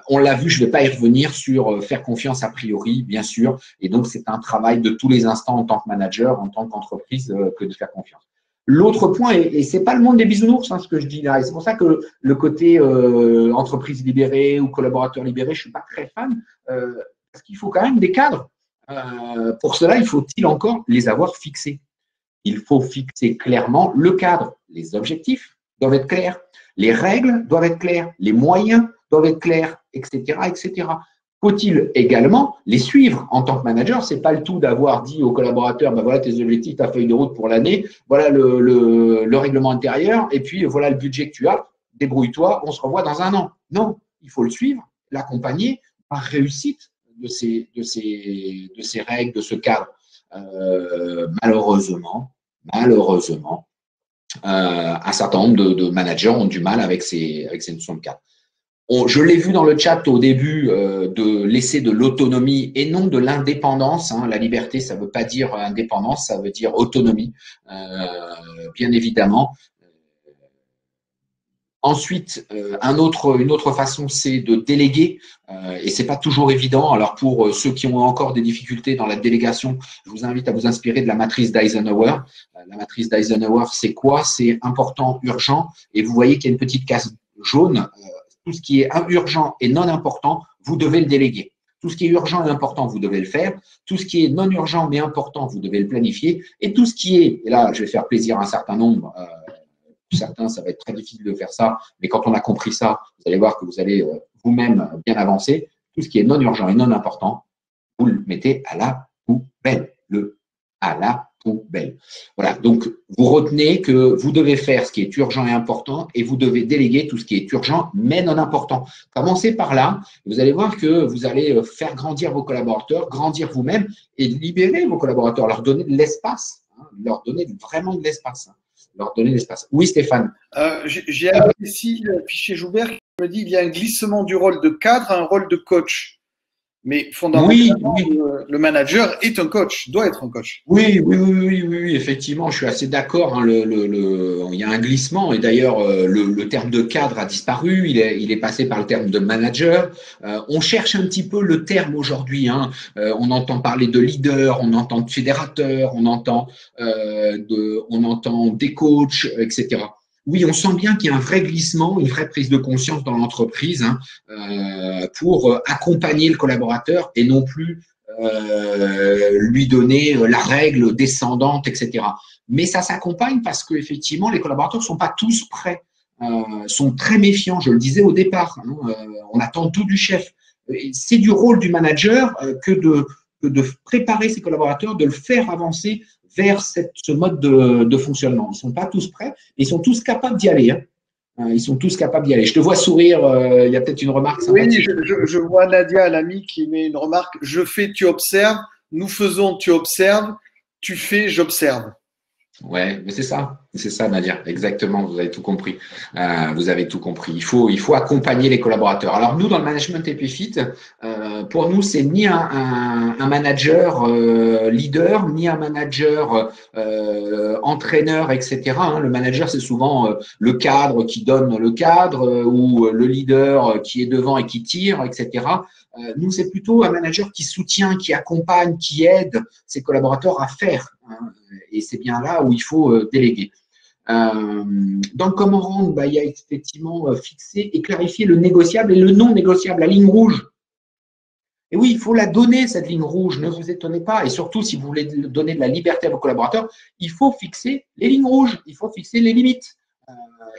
On l'a vu, je ne vais pas y revenir sur faire confiance a priori, bien sûr. Et donc, c'est un travail de tous les instants en tant que manager, en tant qu'entreprise, que de faire confiance. L'autre point, et c'est pas le monde des bisounours, hein, ce que je dis là, et c'est pour ça que le côté entreprise libérée ou collaborateur libéré, je suis pas très fan, parce qu'il faut quand même des cadres. Pour cela, il faut-il encore les avoir fixés. Il faut fixer clairement le cadre. Les objectifs doivent être clairs, les règles doivent être claires, les moyens doivent être clairs, etc., etc. Faut-il également les suivre en tant que manager? C'est pas le tout d'avoir dit aux collaborateurs, voilà tes objectifs, ta feuille de route pour l'année, voilà le règlement intérieur, et puis voilà le budget que tu as, débrouille-toi, on se revoit dans un an. Non, il faut le suivre, l'accompagner par réussite de ces règles, de ce cadre. Malheureusement, un certain nombre de managers ont du mal avec ces notions de cadre. Je l'ai vu dans le chat au début, de laisser de l'autonomie et non de l'indépendance. Hein. La liberté, ça ne veut pas dire indépendance, ça veut dire autonomie, bien évidemment. Ensuite, une autre façon, c'est de déléguer, et c'est pas toujours évident. Alors pour ceux qui ont encore des difficultés dans la délégation, je vous invite à vous inspirer de la matrice d'Eisenhower. La matrice d'Eisenhower, c'est quoi? C'est important, urgent, et vous voyez qu'il y a une petite case jaune. Tout ce qui est urgent et non important, vous devez le déléguer. Tout ce qui est urgent et important, vous devez le faire. Tout ce qui est non urgent mais important, vous devez le planifier. Et tout ce qui est, et là, je vais faire plaisir à un certain nombre, certains, ça va être très difficile de faire ça, mais quand on a compris ça, vous allez voir que vous allez vous-même bien avancer. Tout ce qui est non urgent et non important, vous le mettez à la poubelle. À la poubelle. Voilà, donc vous retenez que vous devez faire ce qui est urgent et important et vous devez déléguer tout ce qui est urgent mais non important. Commencez par là, vous allez voir que vous allez faire grandir vos collaborateurs, grandir vous-même et libérer vos collaborateurs, leur donner de l'espace, hein, leur donner vraiment de l'espace. Leur donner l'espace. Oui, Stéphane. J'ai ici le fichier Joubert qui me dit qu'il y a un glissement du rôle de cadre à un rôle de coach. Mais fondamentalement, oui. Le manager est un coach, doit être un coach. Oui, effectivement, je suis assez d'accord. Hein, il y a un glissement et d'ailleurs, le terme de cadre a disparu. Il est passé par le terme de manager. On cherche un petit peu le terme aujourd'hui. Hein. On entend parler de leader, on entend de fédérateur, on entend des coachs, etc. Oui, on sent bien qu'il y a un vrai glissement, une vraie prise de conscience dans l'entreprise, hein, pour accompagner le collaborateur et non plus lui donner la règle descendante, etc. Mais ça s'accompagne parce qu'effectivement, les collaborateurs ne sont pas tous prêts, sont très méfiants, je le disais au départ, hein, on attend tout du chef. C'est du rôle du manager que de préparer ses collaborateurs, de le faire avancer vers ce mode de fonctionnement. Ils ne sont pas tous prêts, mais ils sont tous capables d'y aller. Hein. Ils sont tous capables d'y aller. Je te vois sourire, il y a peut-être une remarque sympathique. Oui, je vois Nadia, l'ami, qui met une remarque. Je fais, tu observes. Nous faisons, tu observes. Tu fais, j'observe. Ouais, mais c'est ça, Nadia, exactement, vous avez tout compris. Vous avez tout compris. Il faut accompagner les collaborateurs. Alors nous, dans le management Epifit, pour nous, c'est ni un manager leader, ni un manager entraîneur, etc. Hein. Le manager, c'est souvent le cadre qui donne le cadre ou le leader qui est devant et qui tire, etc. Nous, c'est plutôt un manager qui soutient, qui accompagne, qui aide ses collaborateurs à faire. Hein. Et c'est bien là où il faut déléguer. Dans le comment rendre, il y a effectivement fixé et clarifié le négociable et le non négociable, la ligne rouge. Et oui, il faut la donner, cette ligne rouge, ne vous étonnez pas. Et surtout, si vous voulez donner de la liberté à vos collaborateurs, il faut fixer les lignes rouges, il faut fixer les limites.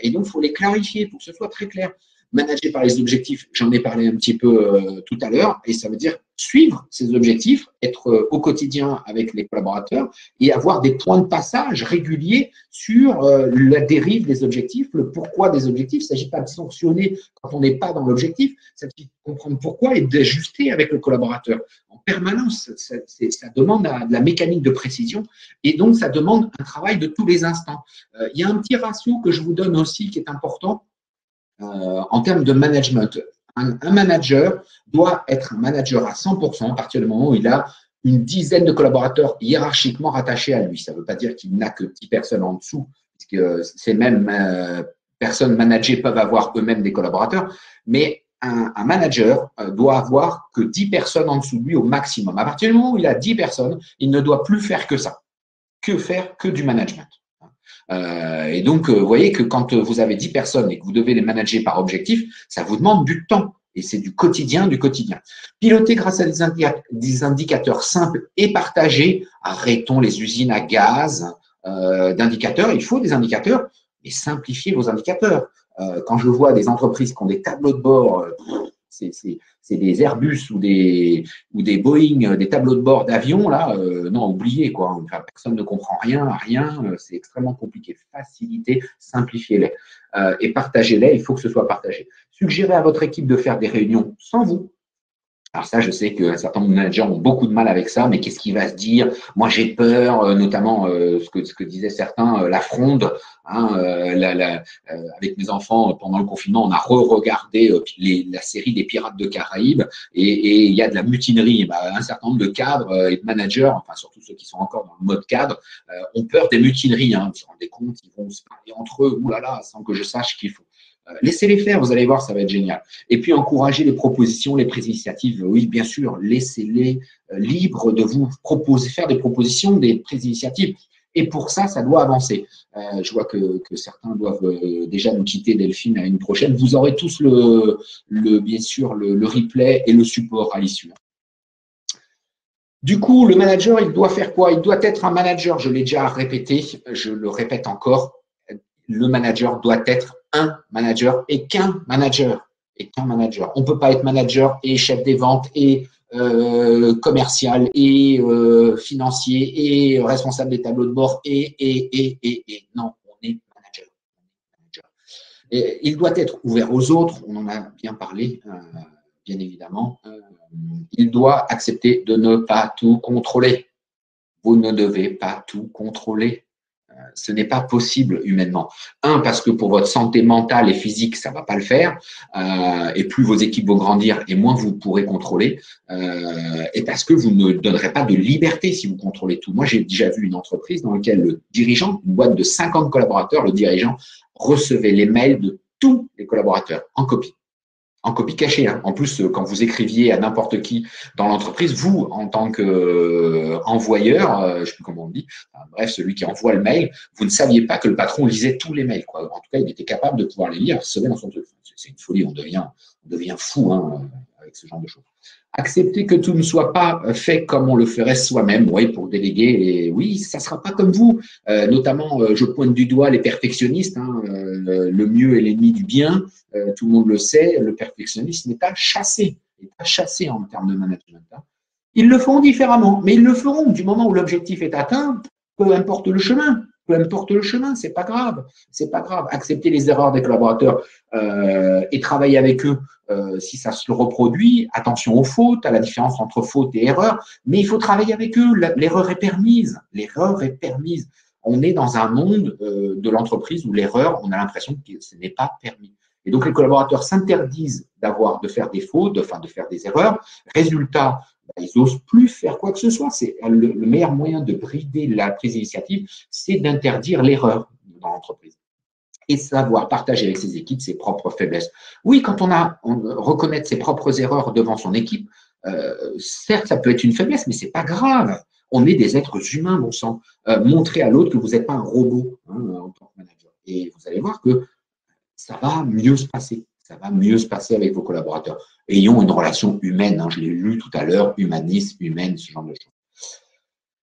Et donc, il faut les clarifier pour que ce soit très clair. Manager par les objectifs, j'en ai parlé un petit peu tout à l'heure, et ça veut dire suivre ces objectifs, être au quotidien avec les collaborateurs et avoir des points de passage réguliers sur la dérive des objectifs, le pourquoi des objectifs. Il ne s'agit pas de sanctionner quand on n'est pas dans l'objectif, il s'agit de comprendre pourquoi et d'ajuster avec le collaborateur en permanence. Ça demande de la mécanique de précision et donc ça demande un travail de tous les instants. Il y a un petit ratio que je vous donne aussi qui est important en termes de management. Un manager doit être un manager à 100% à partir du moment où il a une dizaine de collaborateurs hiérarchiquement rattachés à lui. Ça ne veut pas dire qu'il n'a que 10 personnes en dessous, puisque ces mêmes personnes managées peuvent avoir eux-mêmes des collaborateurs, mais un manager doit avoir que 10 personnes en dessous de lui au maximum. À partir du moment où il a 10 personnes, il ne doit plus faire que ça, que faire que du management. Et donc, vous voyez que quand vous avez 10 personnes et que vous devez les manager par objectif, ça vous demande du temps. Et c'est du quotidien, du quotidien. Piloter grâce à des indicateurs simples et partagés. Arrêtons les usines à gaz d'indicateurs. Il faut des indicateurs, mais simplifiez vos indicateurs. Quand je vois des entreprises qui ont des tableaux de bord, c'est des Airbus ou des Boeing, des tableaux de bord d'avion, là, non, oubliez, quoi. Enfin, personne ne comprend rien, c'est extrêmement compliqué. Facilitez, simplifiez-les et partagez-les, il faut que ce soit partagé. Suggérez à votre équipe de faire des réunions sans vous. Alors ça, je sais qu'un certain nombre de managers ont beaucoup de mal avec ça, mais qu'est-ce qu'il va se dire? Moi, j'ai peur, notamment ce que disaient certains, la fronde. Hein, avec mes enfants, pendant le confinement, on a re-regardé la série des Pirates de Caraïbes et il y a de la mutinerie. Un certain nombre de cadres et de managers, enfin surtout ceux qui sont encore dans le mode cadre, ont peur des mutineries. Hein. Vous vous rendez compte, ils vont se parler entre eux, oulala, sans que je sache qu'il faut. Laissez-les faire, vous allez voir, ça va être génial. Et puis, encouragez les propositions, les prises d'initiative. Oui, bien sûr, laissez-les libres de vous proposer, faire des propositions, des prises d'initiative. Et pour ça, ça doit avancer. Je vois que certains doivent déjà nous quitter, Delphine, à une prochaine. Vous aurez tous bien sûr, le replay et le support à l'issue. Du coup, le manager, il doit faire quoi? Il doit être un manager, je l'ai déjà répété, je le répète encore, le manager doit être un manager et qu'un manager. On ne peut pas être manager et chef des ventes et commercial et financier et responsable des tableaux de bord et. Non, on est manager. Et il doit être ouvert aux autres, on en a bien parlé, bien évidemment. Il doit accepter de ne pas tout contrôler. Vous ne devez pas tout contrôler. Ce n'est pas possible humainement. Parce que pour votre santé mentale et physique, ça ne va pas le faire. Et plus vos équipes vont grandir et moins vous pourrez contrôler. Et parce que vous ne donnerez pas de liberté si vous contrôlez tout. Moi, j'ai déjà vu une entreprise dans laquelle le dirigeant, une boîte de 50 collaborateurs, le dirigeant recevait les mails de tous les collaborateurs en copie. En copie cachée. Hein. En plus, quand vous écriviez à n'importe qui dans l'entreprise, vous, en tant qu'envoyeur, je ne sais plus comment on dit, bref, celui qui envoie le mail, vous ne saviez pas que le patron lisait tous les mails. Quoi. En tout cas, il était capable de pouvoir les lire, recevoir dans son truc. C'est une folie, on devient fou avec ce genre de choses. Accepter que tout ne soit pas fait comme on le ferait soi-même, oui, pour déléguer. Et oui, ça ne sera pas comme vous. Notamment, je pointe du doigt les perfectionnistes. Hein, le mieux est l'ennemi du bien. Tout le monde le sait. Le perfectionnisme n'est pas chassé. Il n'est pas chassé en termes de management. Hein. Ils le feront différemment, mais ils le feront du moment où l'objectif est atteint, peu importe le chemin. Peu importe le chemin, c'est pas grave. C'est pas grave. Accepter les erreurs des collaborateurs et travailler avec eux si ça se reproduit. Attention aux fautes, à la différence entre faute et erreur. Mais il faut travailler avec eux. L'erreur est permise. L'erreur est permise. On est dans un monde de l'entreprise où l'erreur, on a l'impression que ce n'est pas permis. Et donc, les collaborateurs s'interdisent de faire des fautes, de faire des erreurs. Résultat, ils n'osent plus faire quoi que ce soit. C'est le meilleur moyen de brider la prise d'initiative, c'est d'interdire l'erreur dans l'entreprise et savoir partager avec ses équipes ses propres faiblesses. Oui, quand on reconnaître ses propres erreurs devant son équipe, certes, ça peut être une faiblesse, mais c'est pas grave. On est des êtres humains, bon sang. Montrez à l'autre que vous n'êtes pas un robot en tant que manager. Et vous allez voir que ça va mieux se passer. Ça va mieux se passer avec vos collaborateurs. Ayons une relation humaine. Hein, je l'ai lu tout à l'heure, humanisme, humaine, ce genre de choses.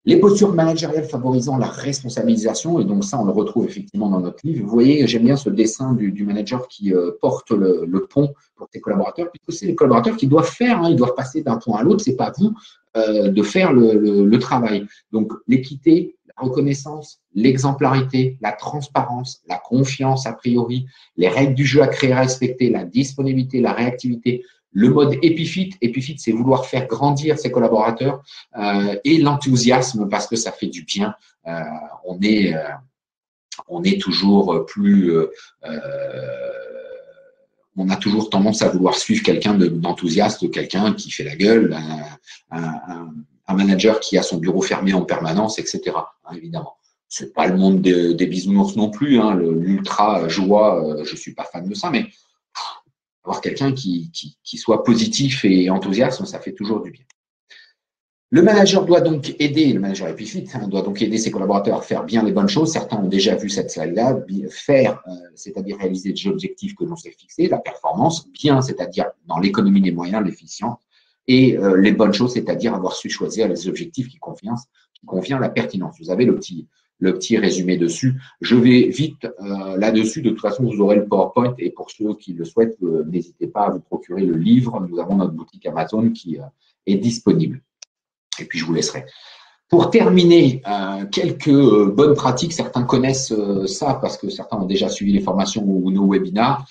Les postures managériales favorisant la responsabilisation, et donc ça, on le retrouve effectivement dans notre livre. Vous voyez, j'aime bien ce dessin du manager qui porte le pont pour ses collaborateurs, puisque c'est les collaborateurs qui doivent faire, hein, ils doivent passer d'un pont à l'autre, c'est pas vous de faire le travail. Donc, l'équité, la reconnaissance, l'exemplarité, la transparence, la confiance a priori, les règles du jeu à créer et à respecter, la disponibilité, la réactivité, le mode épiphyte, c'est vouloir faire grandir ses collaborateurs et l'enthousiasme parce que ça fait du bien. On est toujours plus, on a toujours tendance à vouloir suivre quelqu'un d'enthousiaste, quelqu'un qui fait la gueule, un manager qui a son bureau fermé en permanence, etc. Hein, évidemment. C'est pas le monde des bisounours non plus, hein, l'ultra joie, je suis pas fan de ça, mais avoir quelqu'un qui soit positif et enthousiaste, ça fait toujours du bien. Le manager doit donc aider, le manager épiphyte, doit donc aider ses collaborateurs à faire bien les bonnes choses. Certains ont déjà vu cette slide-là, faire, c'est-à-dire réaliser des objectifs que l'on s'est fixés, la performance, bien, c'est-à-dire dans l'économie des moyens, l'efficience, et les bonnes choses, c'est-à-dire avoir su choisir les objectifs qui convient à la pertinence. Vous avez le petit résumé dessus. Je vais vite là-dessus. De toute façon, vous aurez le PowerPoint et pour ceux qui le souhaitent, n'hésitez pas à vous procurer le livre. Nous avons notre boutique Amazon qui est disponible. Et puis, je vous laisserai. Pour terminer, quelques bonnes pratiques. Certains connaissent ça parce que certains ont déjà suivi les formations ou nos webinars.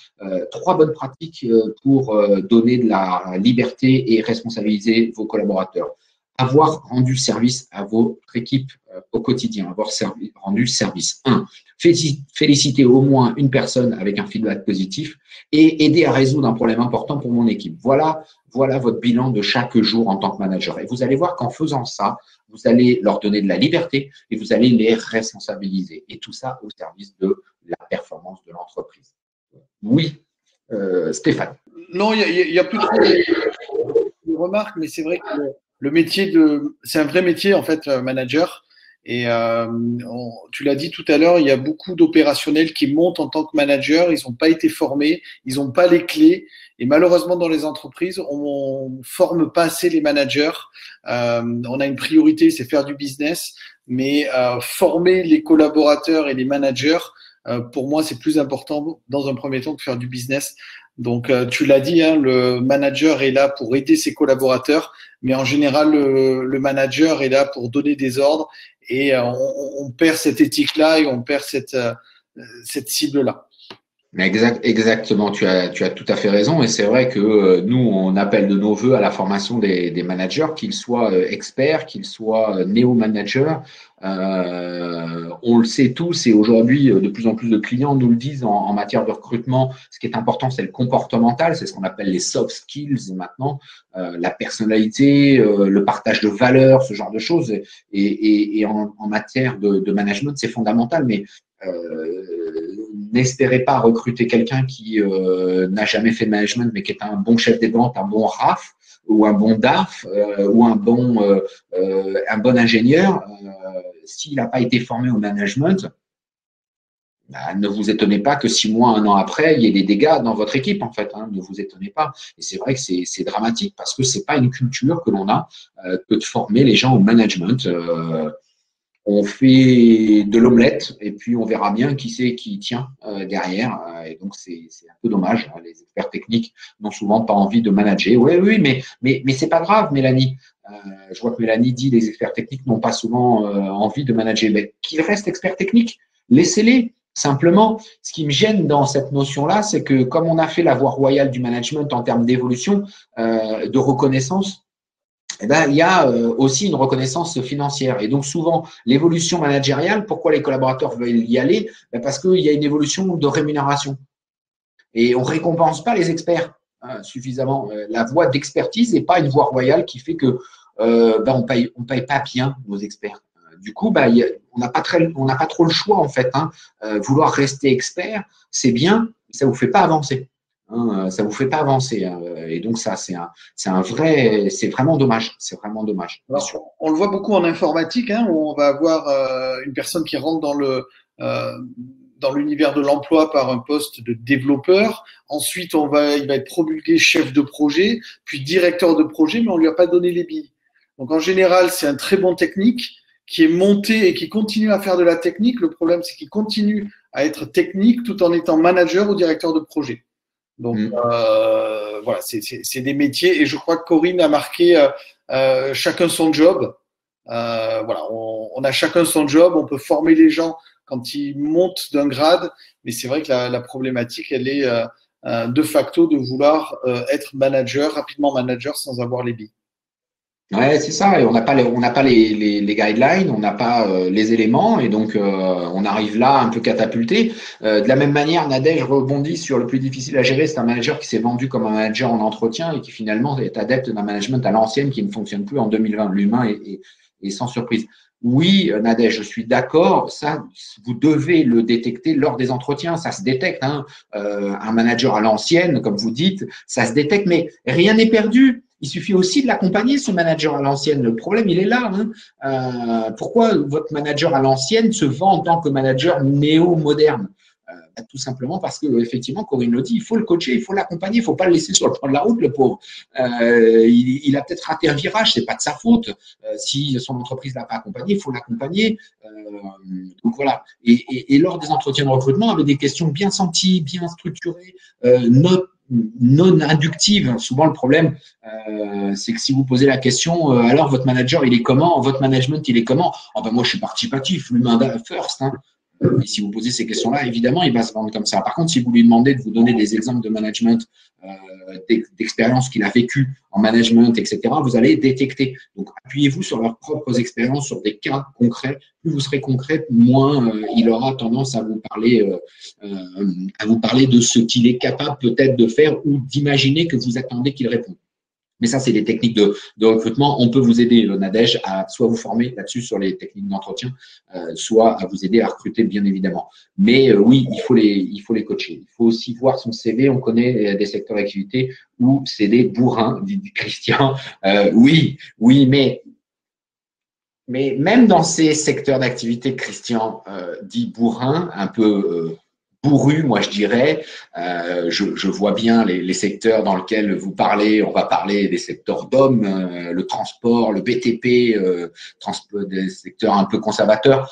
3 bonnes pratiques pour donner de la liberté et responsabiliser vos collaborateurs. Avoir rendu service à votre équipe au quotidien, avoir rendu service. 1. Féliciter au moins une personne avec un feedback positif et aider à résoudre un problème important pour mon équipe. Voilà votre bilan de chaque jour en tant que manager. Et vous allez voir qu'en faisant ça, vous allez leur donner de la liberté et vous allez les responsabiliser. Et tout ça au service de la performance de l'entreprise. Oui, Stéphane. Non, il y a plus de remarques, mais c'est vrai que le métier c'est un vrai métier en fait, manager. Et tu l'as dit tout à l'heure, il y a beaucoup d'opérationnels qui montent en tant que manager, ils n'ont pas été formés, ils n'ont pas les clés. Et malheureusement, dans les entreprises, on ne forme pas assez les managers. On a une priorité, c'est faire du business, mais former les collaborateurs et les managers, pour moi, c'est plus important dans un premier temps que faire du business. Donc, tu l'as dit, hein, le manager est là pour aider ses collaborateurs, mais en général, le manager est là pour donner des ordres et on perd cette éthique-là et on perd cette cible-là. Exactement, tu as tout à fait raison et c'est vrai que nous, on appelle de nos voeux à la formation des managers, qu'ils soient experts, qu'ils soient néo-managers. On le sait tous et aujourd'hui, de plus en plus de clients nous le disent en matière de recrutement. Ce qui est important, c'est le comportemental, c'est ce qu'on appelle les soft skills maintenant, la personnalité, le partage de valeurs, ce genre de choses. Et en matière de management, c'est fondamental, mais n'espérez pas recruter quelqu'un qui n'a jamais fait de management, mais qui est un bon chef des ventes, un bon RAF ou un bon DAF ou un bon ingénieur. S'il n'a pas été formé au management, ne vous étonnez pas que 6 mois, 1 an après, il y ait des dégâts dans votre équipe, en fait. Ne vous étonnez pas. Et c'est vrai que c'est dramatique parce que c'est pas une culture que l'on a que de former les gens au management. On fait de l'omelette et puis on verra bien qui c'est qui tient derrière. Et donc, c'est un peu dommage. Les experts techniques n'ont souvent pas envie de manager. Oui, mais c'est pas grave, Mélanie. Je vois que Mélanie dit les experts techniques n'ont pas souvent envie de manager. Mais qu'ils restent experts techniques, laissez-les. Simplement, ce qui me gêne dans cette notion-là, c'est que comme on a fait la voie royale du management en termes d'évolution, de reconnaissance, eh ben, il y a aussi une reconnaissance financière. Et donc, souvent, l'évolution managériale, pourquoi les collaborateurs veulent y aller? Parce qu'il y a une évolution de rémunération. Et on ne récompense pas les experts suffisamment. La voie d'expertise n'est pas une voie royale qui fait que on paye pas bien nos experts. Du coup, on n'a pas trop le choix, en fait. Vouloir rester expert, c'est bien, mais ça ne vous fait pas avancer. Ça ne vous fait pas avancer. Et donc, ça, c'est vraiment dommage. C'est vraiment dommage. Alors, on le voit beaucoup en informatique, où on va avoir une personne qui rentre dans l'univers de l'emploi par un poste de développeur. Ensuite, il va être promulgué chef de projet, puis directeur de projet, mais on ne lui a pas donné les billes. Donc, en général, c'est un très bon technique, qui est monté et qui continue à faire de la technique. Le problème, c'est qu'il continue à être technique tout en étant manager ou directeur de projet. Donc, voilà, c'est des métiers. Et je crois que Corinne a marqué chacun son job. Voilà, on a chacun son job. On peut former les gens quand ils montent d'un grade. Mais c'est vrai que la problématique, elle est de facto de vouloir être manager, rapidement manager, sans avoir les billes. Ouais, c'est ça. Et on n'a pas les guidelines, on n'a pas les éléments, et donc on arrive là un peu catapulté. De la même manière, Nadège rebondit sur le plus difficile à gérer. C'est un manager qui s'est vendu comme un manager en entretien et qui finalement est adepte d'un management à l'ancienne qui ne fonctionne plus en 2020. L'humain est sans surprise. Oui, Nadège, je suis d'accord. Ça, vous devez le détecter lors des entretiens. Ça se détecte. Hein. Un manager à l'ancienne, comme vous dites, ça se détecte, mais rien n'est perdu. Il suffit aussi de l'accompagner, ce manager à l'ancienne. Le problème, il est là. Hein. Pourquoi votre manager à l'ancienne se vend en tant que manager néo-moderne? Tout simplement parce que, effectivement, Corinne le dit, il faut le coacher, il faut l'accompagner, il ne faut pas le laisser sur le plan de la route, le pauvre. Il a peut-être raté un virage, ce n'est pas de sa faute. Si son entreprise ne l'a pas accompagné, il faut l'accompagner. Donc voilà. Et lors des entretiens de recrutement, avec des questions bien senties, bien structurées, non inductives. Souvent, le problème, c'est que si vous posez la question, alors votre manager, il est comment? Votre management, il est comment? Oh ben moi, je suis participatif, l'humain first. Hein. Et si vous posez ces questions-là, évidemment, il va se vendre comme ça. Par contre, si vous lui demandez de vous donner des exemples de management, d'expériences qu'il a vécues en management, etc., vous allez détecter. Donc, appuyez-vous sur leurs propres expériences, sur des cas concrets. Plus vous serez concret, moins il aura tendance à vous parler de ce qu'il est capable peut-être de faire ou d'imaginer que vous attendez qu'il réponde. Mais ça, c'est des techniques de recrutement. On peut vous aider, Nadège, à soit vous former là-dessus sur les techniques d'entretien, soit à vous aider à recruter, bien évidemment. Mais oui, il faut les coacher. Il faut aussi voir son CV. On connaît des secteurs d'activité où c'est des bourrins, dit Christian. Oui, mais même dans ces secteurs d'activité, Christian dit bourrin, un peu bourru, moi je dirais. Je vois bien les secteurs dans lesquels vous parlez. On va parler des secteurs d'hommes, le transport, le BTP, des secteurs un peu conservateurs.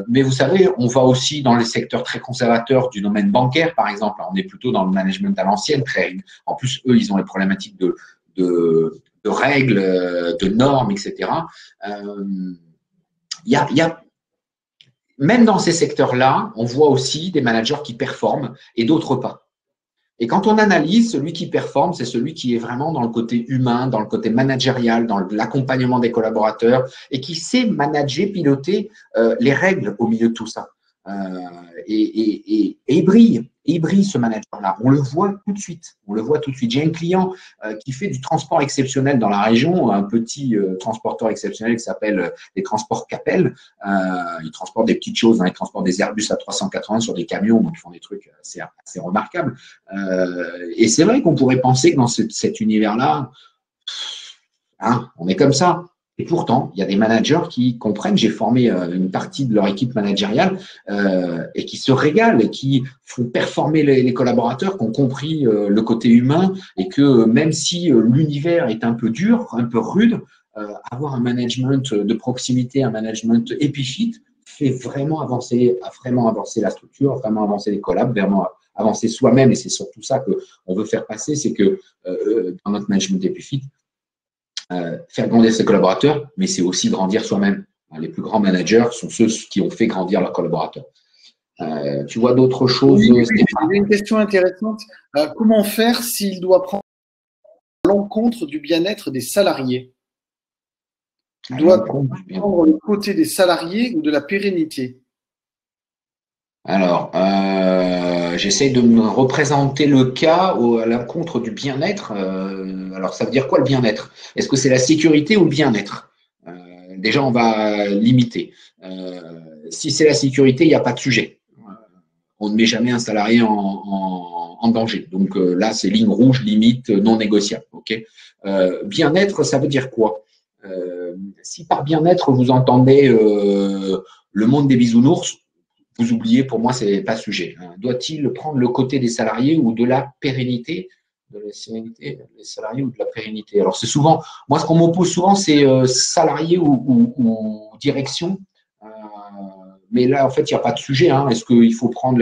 Mais vous savez, on va aussi dans les secteurs très conservateurs du domaine bancaire, par exemple. On est plutôt dans le management à l'ancienne. En plus, eux, ils ont les problématiques de règles, de normes, etc. Même dans ces secteurs-là, on voit aussi des managers qui performent et d'autres pas. Et quand on analyse, celui qui performe, c'est celui qui est vraiment dans le côté humain, dans le côté managérial, dans l'accompagnement des collaborateurs et qui sait manager, piloter les règles au milieu de tout ça. Et il brille. Il brille, ce manager-là. On le voit tout de suite. J'ai un client qui fait du transport exceptionnel dans la région, un petit transporteur exceptionnel qui s'appelle les transports Capel. Il transporte des petites choses. Hein. Il transporte des Airbus A380 sur des camions. Donc, ils font des trucs assez remarquables. Et c'est vrai qu'on pourrait penser que dans cet univers-là, hein, on est comme ça. Et pourtant, il y a des managers qui comprennent, j'ai formé une partie de leur équipe managériale et qui se régalent et qui font performer les collaborateurs, qui ont compris le côté humain et que même si l'univers est un peu dur, un peu rude, avoir un management de proximité, un management épifite fait vraiment avancer la structure, vraiment avancer les collabs, vraiment avancer soi-même. Et c'est surtout ça qu'on veut faire passer, c'est que dans notre management épifite, faire grandir ses collaborateurs, mais c'est aussi grandir soi-même. Les plus grands managers sont ceux qui ont fait grandir leurs collaborateurs. Tu vois d'autres choses, oui, Stéphane? Une question intéressante. Comment faire s'il doit prendre l'encontre du bien-être des salariés? Il doit prendre le côté des salariés ou de la pérennité? Alors, j'essaie de me représenter le cas à l'encontre du bien-être. Alors, ça veut dire quoi le bien-être? Est-ce que c'est la sécurité ou le bien-être? Déjà, on va limiter. Si c'est la sécurité, il n'y a pas de sujet. On ne met jamais un salarié en danger. Donc là, c'est ligne rouge, limite non négociable. Okay. Bien-être, ça veut dire quoi? Si par bien-être, vous entendez le monde des bisounours, vous oubliez, pour moi, ce n'est pas sujet. Doit-il prendre le côté des salariés ou de la pérennité? de la sérénité, les salariés ou de la pérennité. Alors, c'est souvent, moi, ce qu'on m'oppose souvent, c'est salarié ou direction. Mais là, en fait, il n'y a pas de sujet. Hein. Est-ce qu'il faut prendre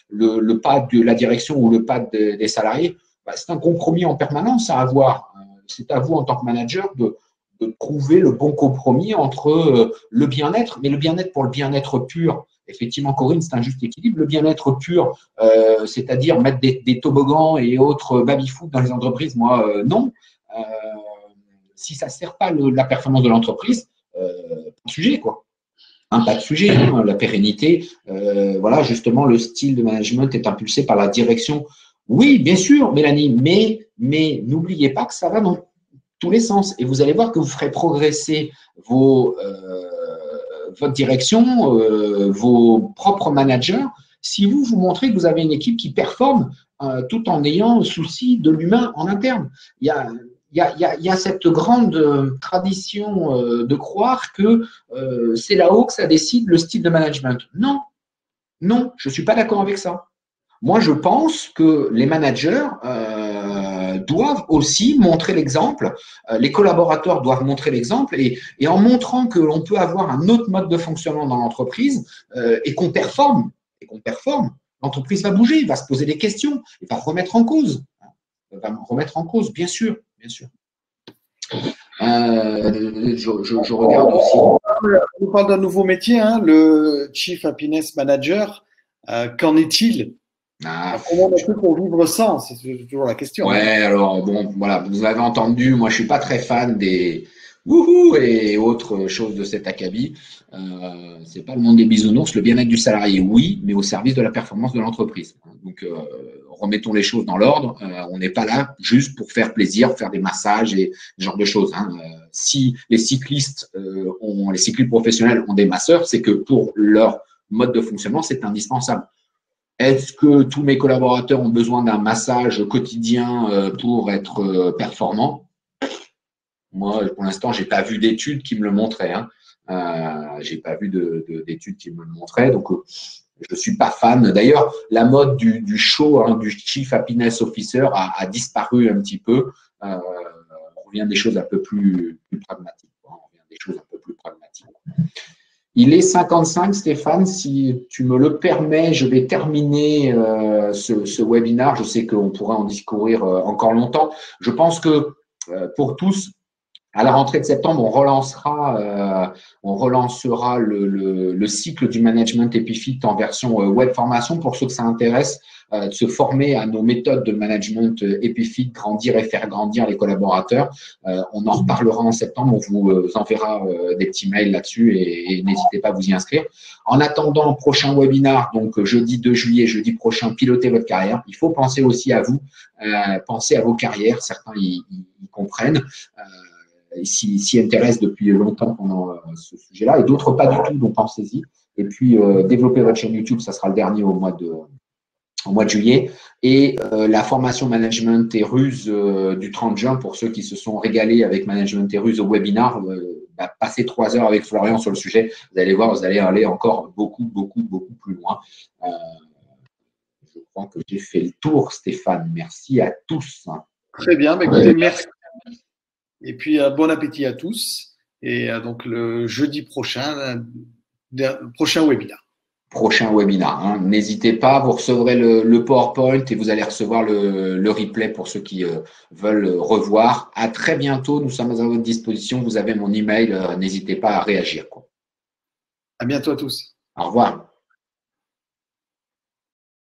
le pas de la direction ou le pas des salariés? C'est un compromis en permanence à avoir. C'est à vous, en tant que manager, de trouver le bon compromis entre le bien-être, mais le bien-être pour le bien-être pur. Effectivement, Corinne, c'est un juste équilibre. Le bien-être pur, c'est-à-dire mettre des toboggans et autres baby-foot dans les entreprises, moi, non. Si ça ne sert pas la performance de l'entreprise, pas de sujet, quoi. Hein, pas de sujet. Hein, la pérennité, voilà, justement, le style de management est impulsé par la direction. Oui, bien sûr, Mélanie, mais n'oubliez pas que ça va dans tous les sens. Et vous allez voir que vous ferez progresser votre direction, vos propres managers, si vous montrez que vous avez une équipe qui performe tout en ayant souci de l'humain en interne. Il y a cette grande tradition de croire que c'est là-haut que ça décide le style de management. Non, non, je ne suis pas d'accord avec ça. Moi, je pense que les managers doivent aussi montrer l'exemple, les collaborateurs doivent montrer l'exemple et en montrant que l'on peut avoir un autre mode de fonctionnement dans l'entreprise et qu'on performe, l'entreprise va bouger, va se poser des questions, et va remettre en cause. Bien sûr, bien sûr. Je regarde aussi. On parle d'un nouveau métier, hein, le Chief Happiness Manager. Qu'en est-il? Comment on fait pour vivre sans? C'est toujours la question. Ouais, alors bon, voilà, vous avez entendu, moi je suis pas très fan des wouhou et autres choses de cet acabit. C'est pas le monde des bisounours, le bien-être du salarié, oui, mais au service de la performance de l'entreprise. Donc remettons les choses dans l'ordre. On n'est pas là juste pour faire plaisir, faire des massages et ce genre de choses. Hein. Si les cyclistes les cyclistes professionnels ont des masseurs, c'est que pour leur mode de fonctionnement, c'est indispensable. Est-ce que tous mes collaborateurs ont besoin d'un massage quotidien pour être performants? Moi, pour l'instant, je n'ai pas vu d'études qui me le montraient. Hein. Je n'ai pas vu d'études qui me le montraient. Donc, je ne suis pas fan. D'ailleurs, la mode du show, hein, du Chief Happiness Officer a disparu un petit peu. On revient à des choses un peu plus pragmatiques. On revient à des choses un peu plus pragmatiques. Il est 55, Stéphane, si tu me le permets, je vais terminer ce webinaire. Je sais qu'on pourra en discourir encore longtemps. Je pense que pour tous, à la rentrée de septembre, on relancera le cycle du management Epifit en version web formation pour ceux que ça intéresse, de se former à nos méthodes de management Epifit, grandir et faire grandir les collaborateurs. On en reparlera en septembre, on vous enverra des petits mails là-dessus et n'hésitez pas à vous y inscrire. En attendant, prochain webinaire, donc jeudi 2 juillet, jeudi prochain, pilotez votre carrière. Il faut penser aussi à vous, pensez à vos carrières, certains y comprennent. S'y intéressent depuis longtemps pendant ce sujet-là, et d'autres pas du tout, donc pensez-y. Et puis, développer votre chaîne YouTube, ça sera le dernier au mois de juillet. Et la formation Management et Ruse du 30 juin, pour ceux qui se sont régalés avec Management et Ruse au webinaire, passez 3 heures avec Florian sur le sujet. Vous allez voir, vous allez aller encore beaucoup plus loin. Je crois que j'ai fait le tour, Stéphane. Merci à tous. Très bien, écoutez, merci. Et puis, bon appétit à tous. Et donc, le jeudi prochain, prochain webinaire. Prochain webinaire. Hein. N'hésitez pas, vous recevrez le PowerPoint et vous allez recevoir le replay pour ceux qui veulent revoir. À très bientôt. Nous sommes à votre disposition. Vous avez mon email. N'hésitez pas à réagir. Quoi. À bientôt à tous. Au revoir.